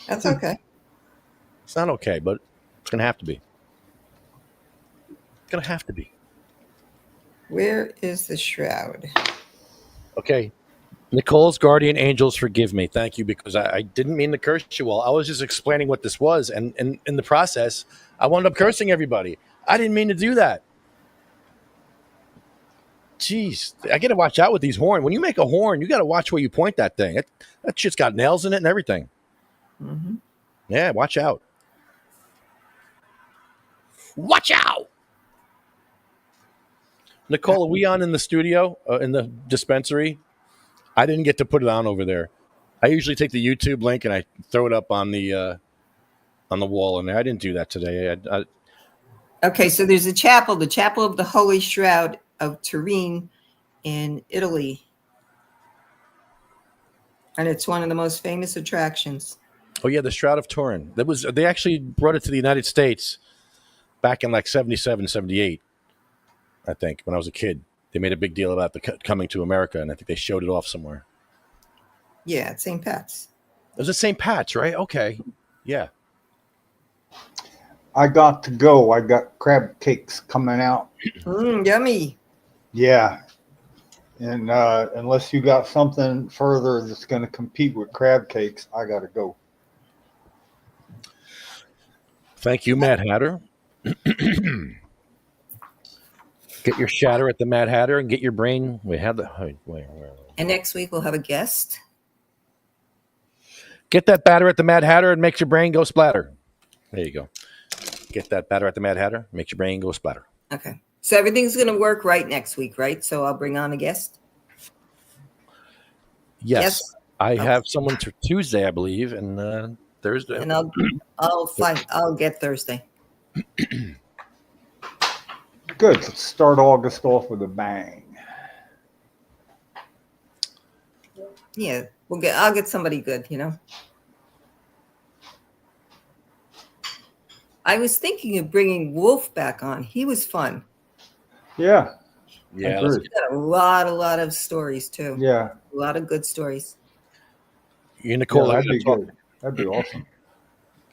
That's okay. It's not okay, but it's going to have to be. It's going to have to be. Where is the shroud? Okay. Nicole's guardian angels, forgive me. Thank you, because I didn't mean to curse you all. I was just explaining what this was, and in the process, I wound up cursing everybody. I didn't mean to do that. Jeez, I got to watch out with these horn. When you make a horn, you got to watch where you point that thing. That shit's got nails in it and everything. Mm-hmm. Yeah, watch out. Watch out. Nicole, are we on in the studio, in the dispensary? I didn't get to put it on over there. I usually take the YouTube link and I throw it up on the wall in there. I didn't do that today. Okay, so there's a chapel, the Chapel of the Holy Shroud of Turin in Italy. And it's one of the most famous attractions. Oh, yeah, the Shroud of Turin. They actually brought it to the United States back in like 77, 78, I think, when I was a kid. They made a big deal about coming to America, and I think they showed it off somewhere. Yeah, at St. Pat's. It was at St. Pat's, right? Okay. Yeah. I got to go. I got crab cakes coming out. Yummy. Yeah. And unless you got something further that's going to compete with crab cakes, I got to go. Thank you, Mad Hatter. Get your shatter at the Mad Hatter and get your brain. We have the. Where? And next week we'll have a guest. Get that batter at the Mad Hatter and makes your brain go splatter. There you go. Get that batter at the Mad Hatter, makes your brain go splatter. Okay. So everything's going to work right next week, right? So I'll bring on a guest? Yes. I have someone for Tuesday, I believe, and Thursday. And I'll get Thursday. Good. Let's start August off with a bang. Yeah, I'll get somebody good, you know. I was thinking of bringing Wolf back on. He was fun. Yeah. Yeah. He's got a lot of stories too. Yeah. A lot of good stories. You, Nicole, that'd be good. That'd be awesome.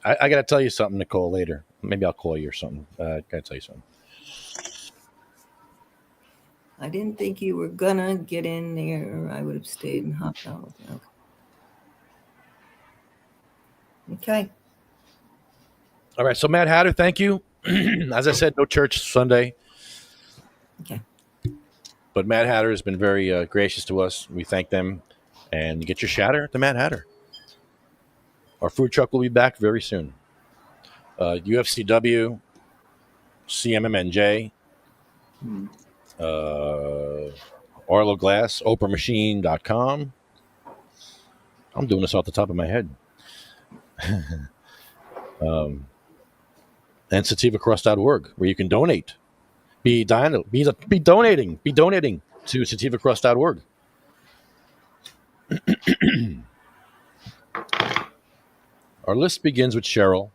I got to tell you something, Nicole, later. Maybe I'll call you or something. I got to tell you something. I didn't think you were gonna get in there. I would have stayed and hopped out. Okay. All right. So, Mad Hatter, thank you. As I said, no church Sunday. Okay. But Mad Hatter has been very gracious to us. We thank them. And you get your shatter at the Mad Hatter. Our food truck will be back very soon. UFCW, CMMNJ, Arlo Glass, OprahMachine.com. I'm doing this off the top of my head. And SativaCross.org, where you can donate. Be donating to SativaCross.org. Our list begins with Cheryl.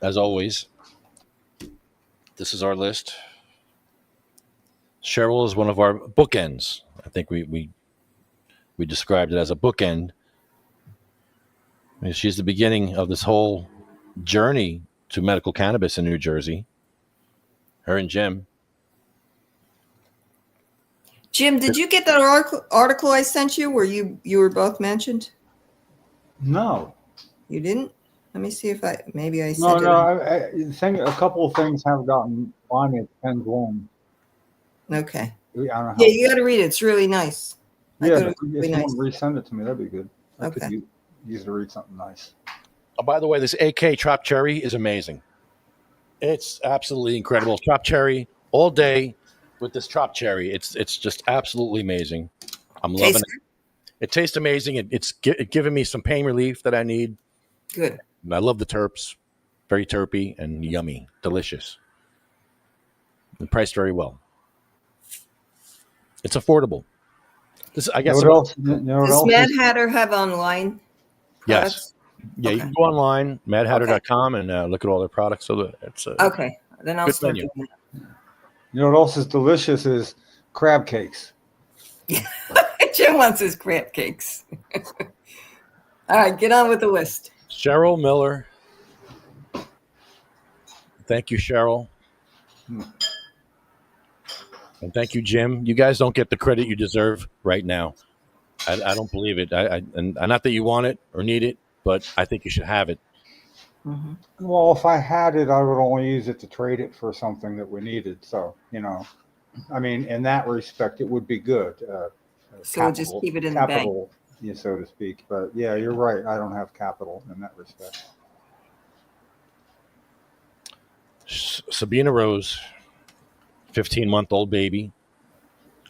As always, this is our list. Cheryl is one of our bookends. I think we described it as a bookend. I mean, she's the beginning of this whole journey to medical cannabis in New Jersey. Her and Jim. Jim, did you get that article I sent you where you were both mentioned? No. You didn't? Let me see if I sent it. I think a couple of things have gotten by me. It depends on. Okay. I don't know how. Yeah, you got to read it. It's really nice. Yeah, I thought it if was really nice. someone resend it to me, that'd be good. I Okay. could use to read something nice. Oh, by the way, this AK Trop Cherry is amazing. It's absolutely incredible. Trop Cherry all day with this Trop Cherry. It's just absolutely amazing. I'm loving it. It tastes amazing. It's giving me some pain relief that I need. Good. I love the terps. Very terpy and yummy. Delicious. And priced very well. It's affordable. This, I guess. What Does else Mad Hatter have online? Yes. products? Yeah, you Okay. can go online, madhatter.com, and look at all their products. So it's Okay. Then I'll Good start menu. doing You know what else is delicious is crab cakes. that. Jim wants his crab cakes. All right, get on with the list. Cheryl Miller. Thank you, Cheryl. And thank you, Jim. You guys don't get the credit you deserve right now. I don't believe it. And not that you want it or need it, but I think you should have it. Mhm. Well, if I had it, I would only use it to trade it for something that we needed. So, I mean, in that respect, it would be good. So just keep it in the bank. Capital, yeah, so to speak. But yeah, you're right. I don't have capital in that respect. Sabina Rose, 15-month-old baby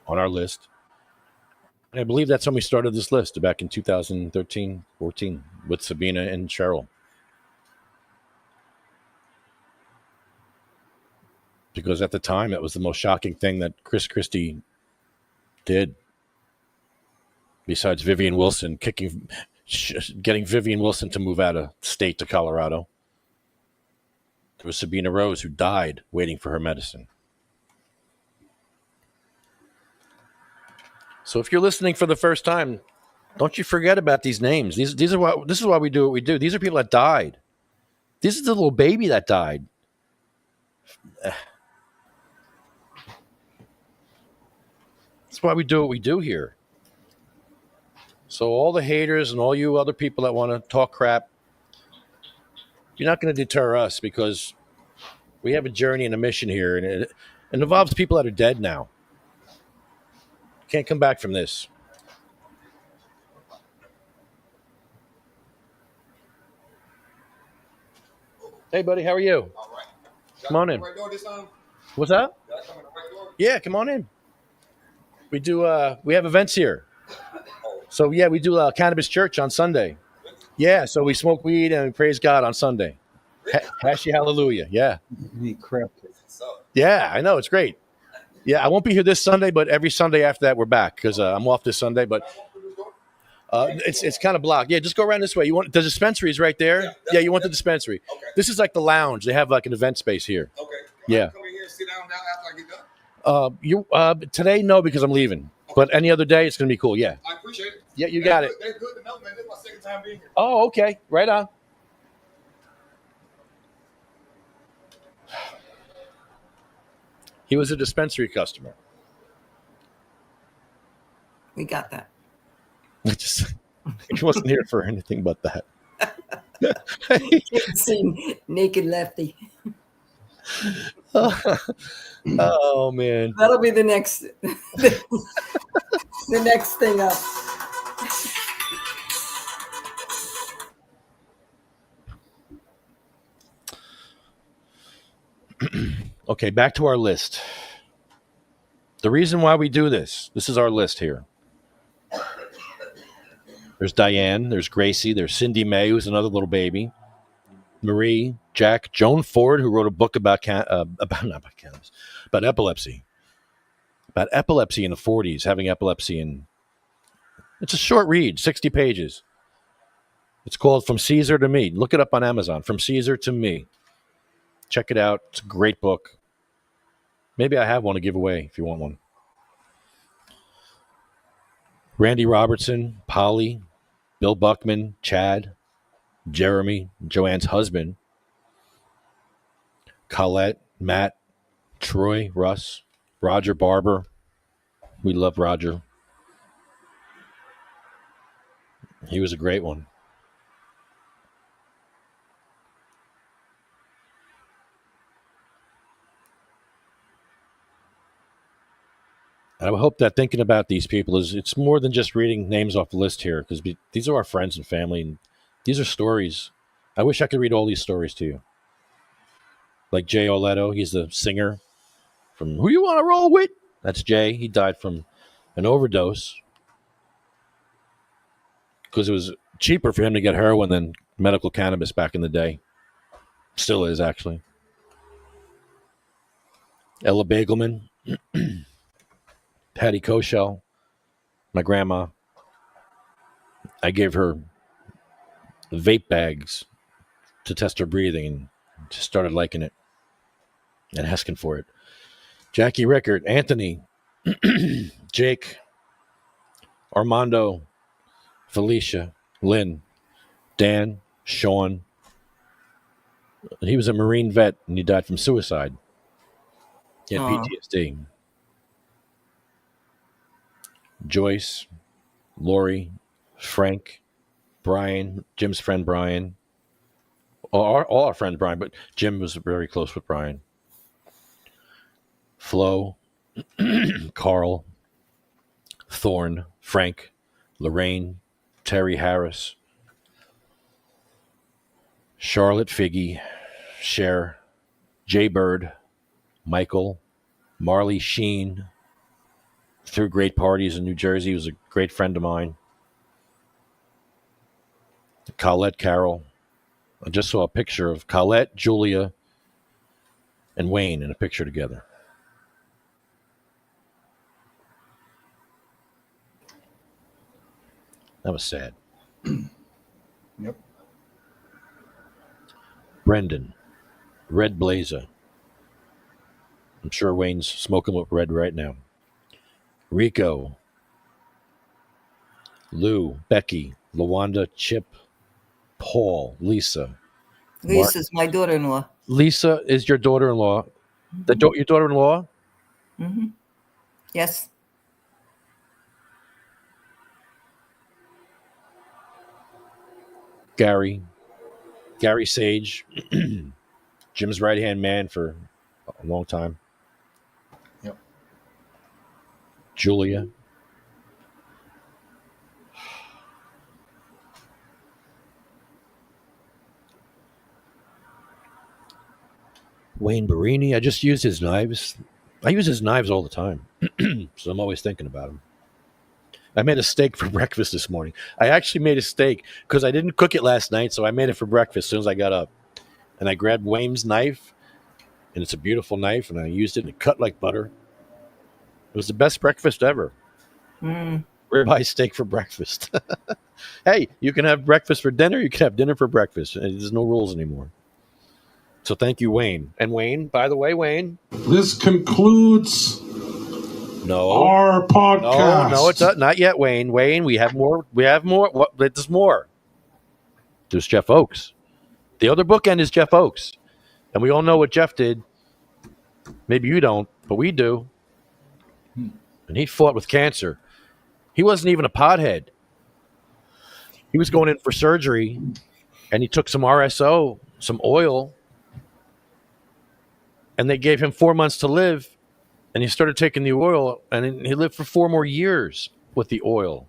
on our list. And I believe that's when we started this list back in 2013, 14 with Sabina and Cheryl. Because at the time, it was the most shocking thing that Chris Christie did. Besides Vivian Wilson getting Vivian Wilson to move out of state to Colorado. There was Sabina Rose who died waiting for her medicine. So if you're listening for the first time, don't you forget about these names. This is why we do what we do. These are people that died. This is the little baby that died. That's why we do what we do here. So all the haters and all you other people that want to talk crap, you're not going to deter us because we have a journey and a mission here, and it involves people that are dead now. Can't come back from this. Hey, buddy, how are you? All right. Come on in. Right door this time? What's that? Did I come in the right door? Yeah, come on in. We do. We have events here. So yeah, we do cannabis church on Sunday. Yeah, so we smoke weed and we praise God on Sunday. Hashy hallelujah. Yeah. Neat crap. So, Yeah, I know. It's great. Yeah, I won't be here this Sunday, but every Sunday after that, we're back because I'm off this Sunday. But it's kind of blocked. Yeah, just go around this way. You want the dispensary is right there. Yeah, you want the dispensary. okay. This is like the lounge. They have like an event space here. Okay. Yeah. I can come in here and sit down now after I get done. Today no because I'm leaving. But any other day it's gonna be cool. Yeah. I appreciate it. Yeah, you got it. That's good to know, man. This is my second time being here. Oh, okay. Right on. He was a dispensary customer. We got that. He wasn't here for anything but that. See, naked lefty. Oh man. That'll be the next the next thing up. Okay, back to our list. The reason why we do this is our list here. There's Diane, there's Gracie, there's Cindy May, who's another little baby. Marie, Jack, Joan Ford, who wrote a book about epilepsy. About epilepsy in the 40s, having epilepsy. And it's a short read, 60 pages. It's called From Caesar to Me. Look it up on Amazon, From Caesar to Me. Check it out. It's a great book. Maybe I have one to give away if you want one. Randy Robertson, Polly, Bill Buckman, Chad, Jeremy, Joanne's husband, Colette, Matt, Troy, Russ, Roger Barber. We love Roger. He was a great one. And I hope that thinking about these people it's more than just reading names off the list here, because these are our friends and family, and these are stories. I wish I could read all these stories to you. Like Jay Oleto, he's the singer from Who You Want to Roll With? That's Jay. He died from an overdose because it was cheaper for him to get heroin than medical cannabis back in the day. Still is, actually. Ella Bagelman. Patty Koshel, my grandma. I gave her vape bags to test her breathing and just started liking it and asking for it. Jackie Rickard, Anthony, Jake, Armando, Felicia, Lynn, Dan, Sean. He was a Marine vet and he died from suicide. He had PTSD. Joyce, Lori, Frank, Brian, Jim's friend Brian, all our friends, Brian, but Jim was very close with Brian. Flo, Carl, Thorne, Frank, Lorraine, Terry Harris, Charlotte Figgy, Cher, Jay Bird, Michael, Marley Sheen. Threw great parties in New Jersey. He was a great friend of mine. Colette Carroll. I just saw a picture of Colette, Julia, and Wayne in a picture together. That was sad. Yep. Brendan, Red Blazer. I'm sure Wayne's smoking with Red right now. Rico, Lou, Becky, Lawanda, Chip, Paul, Lisa. Lisa's my daughter-in-law. Lisa is your daughter-in-law. Your daughter-in-law? Mm-hmm. Yes. Gary Sage, Jim's right-hand man for a long time. Yep. Julia. Wayne Barini. I just used his knives. I use his knives all the time, so I'm always thinking about him. I made a steak for breakfast this morning. I actually made a steak because I didn't cook it last night, so I made it for breakfast as soon as I got up. And I grabbed Wayne's knife, and it's a beautiful knife, and I used it and it cut like butter. It was the best breakfast ever. Ribeye steak for breakfast. Hey, you can have breakfast for dinner. You can have dinner for breakfast. There's no rules anymore. So thank you, Wayne. And Wayne, by the way, Wayne. This concludes our podcast. No, it's not yet, Wayne. Wayne, we have more. What? There's more. There's Jeff Oakes. The other bookend is Jeff Oakes. And we all know what Jeff did. Maybe you don't, but we do. And he fought with cancer. He wasn't even a pothead. He was going in for surgery, and he took some RSO, some oil, and they gave him 4 months to live, and he started taking the oil, and he lived for 4 more years with the oil.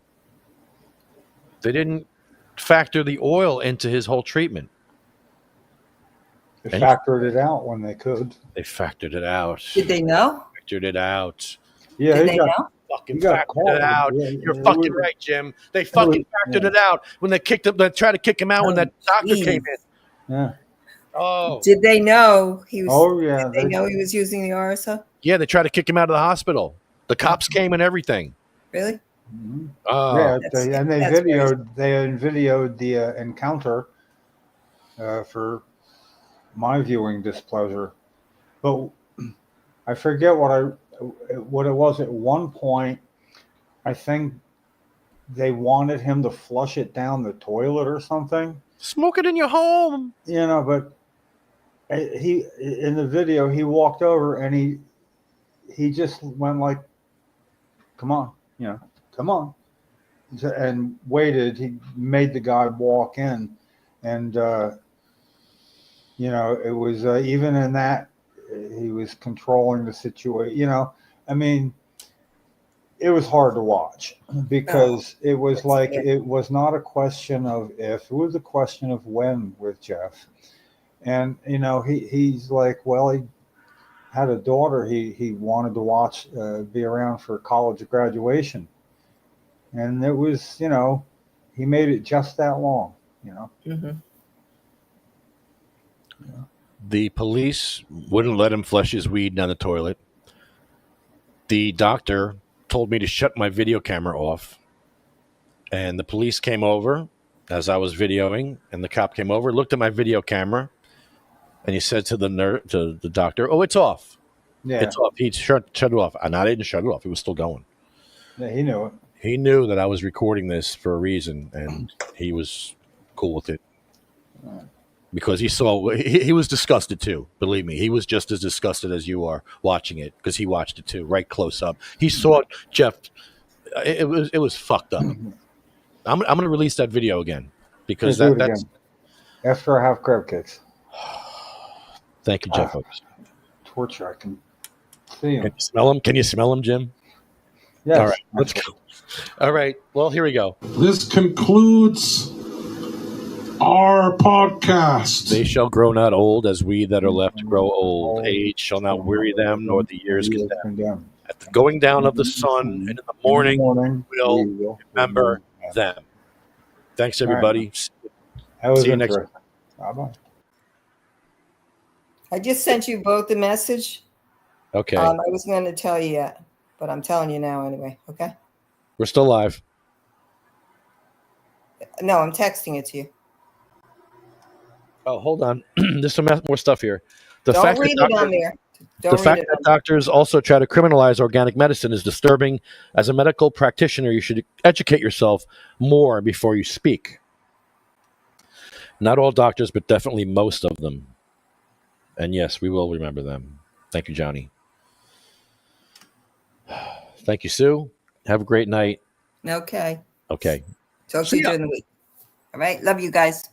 They didn't factor the oil into his whole treatment. They factored it out when they could. They factored it out. Did they know? Factored it out. Yeah, Did they know? Fucking factored it out. You're fucking right, Jim. They fucking factored it out when they kicked him. They tried to kick him out when that doctor came in. Yeah. Oh. Did they know he was? Oh yeah. Did they know he was using the RSO? Yeah, they tried to kick him out of the hospital. The cops came and everything. Really? Yeah, That's- they that's videoed the encounter for my viewing displeasure, but I forget what it was. At one point, I think they wanted him to flush it down the toilet or something. Smoke it in your home. You know, but he in the video he walked over and he just went like, "Come on, come on," and waited. He made the guy walk in, and it was even in that he was controlling the situation. I mean, it was hard to watch because it was like it was not a question of if, it was a question of when with Jeff. And he's like, well, he had a daughter he wanted to watch be around for college graduation, and it was he made it just that long. The police wouldn't let him flush his weed down the toilet. The doctor told me to shut my video camera off, and the police came over as I was videoing, and the cop came over, looked at my video camera, and he said to the doctor, "Oh, it's off. Yeah, it's off." He shut it off, and I didn't shut it off. It was still going. Yeah, he knew it. He knew that I was recording this for a reason, and he was cool with it. Because he was disgusted too. Believe me, he was just as disgusted as you are watching it, because he watched it too, right close up. He saw Jeff. It was fucked up. I'm going to release that video again because After I have crab cakes. Thank you, Jeff. Torture, I can see Can them. you smell them? Can you smell them, Jim? Yes. All right, let's go. All right. Well, here we go. This concludes our podcast. They shall grow not old as we that are left grow old. Age shall not weary them, nor the years condemn. At the going down of the sun and in the morning, we'll remember them. Thanks, everybody. That was See you next interesting. Bye-bye. I just sent you both a message. Okay. I was going to tell you yet, but I'm telling you now anyway. Okay. We're still live. No, I'm texting it to you. Oh, hold on. There's some more stuff here. Don't read it on there. The fact that doctors also try to criminalize organic medicine is disturbing. As a medical practitioner, you should educate yourself more before you speak. Not all doctors, but definitely most of them. And yes, we will remember them. Thank you, Johnny. Thank you, Sue. Have a great night. Okay. Okay. Talk to you during the week. All right. Love you guys.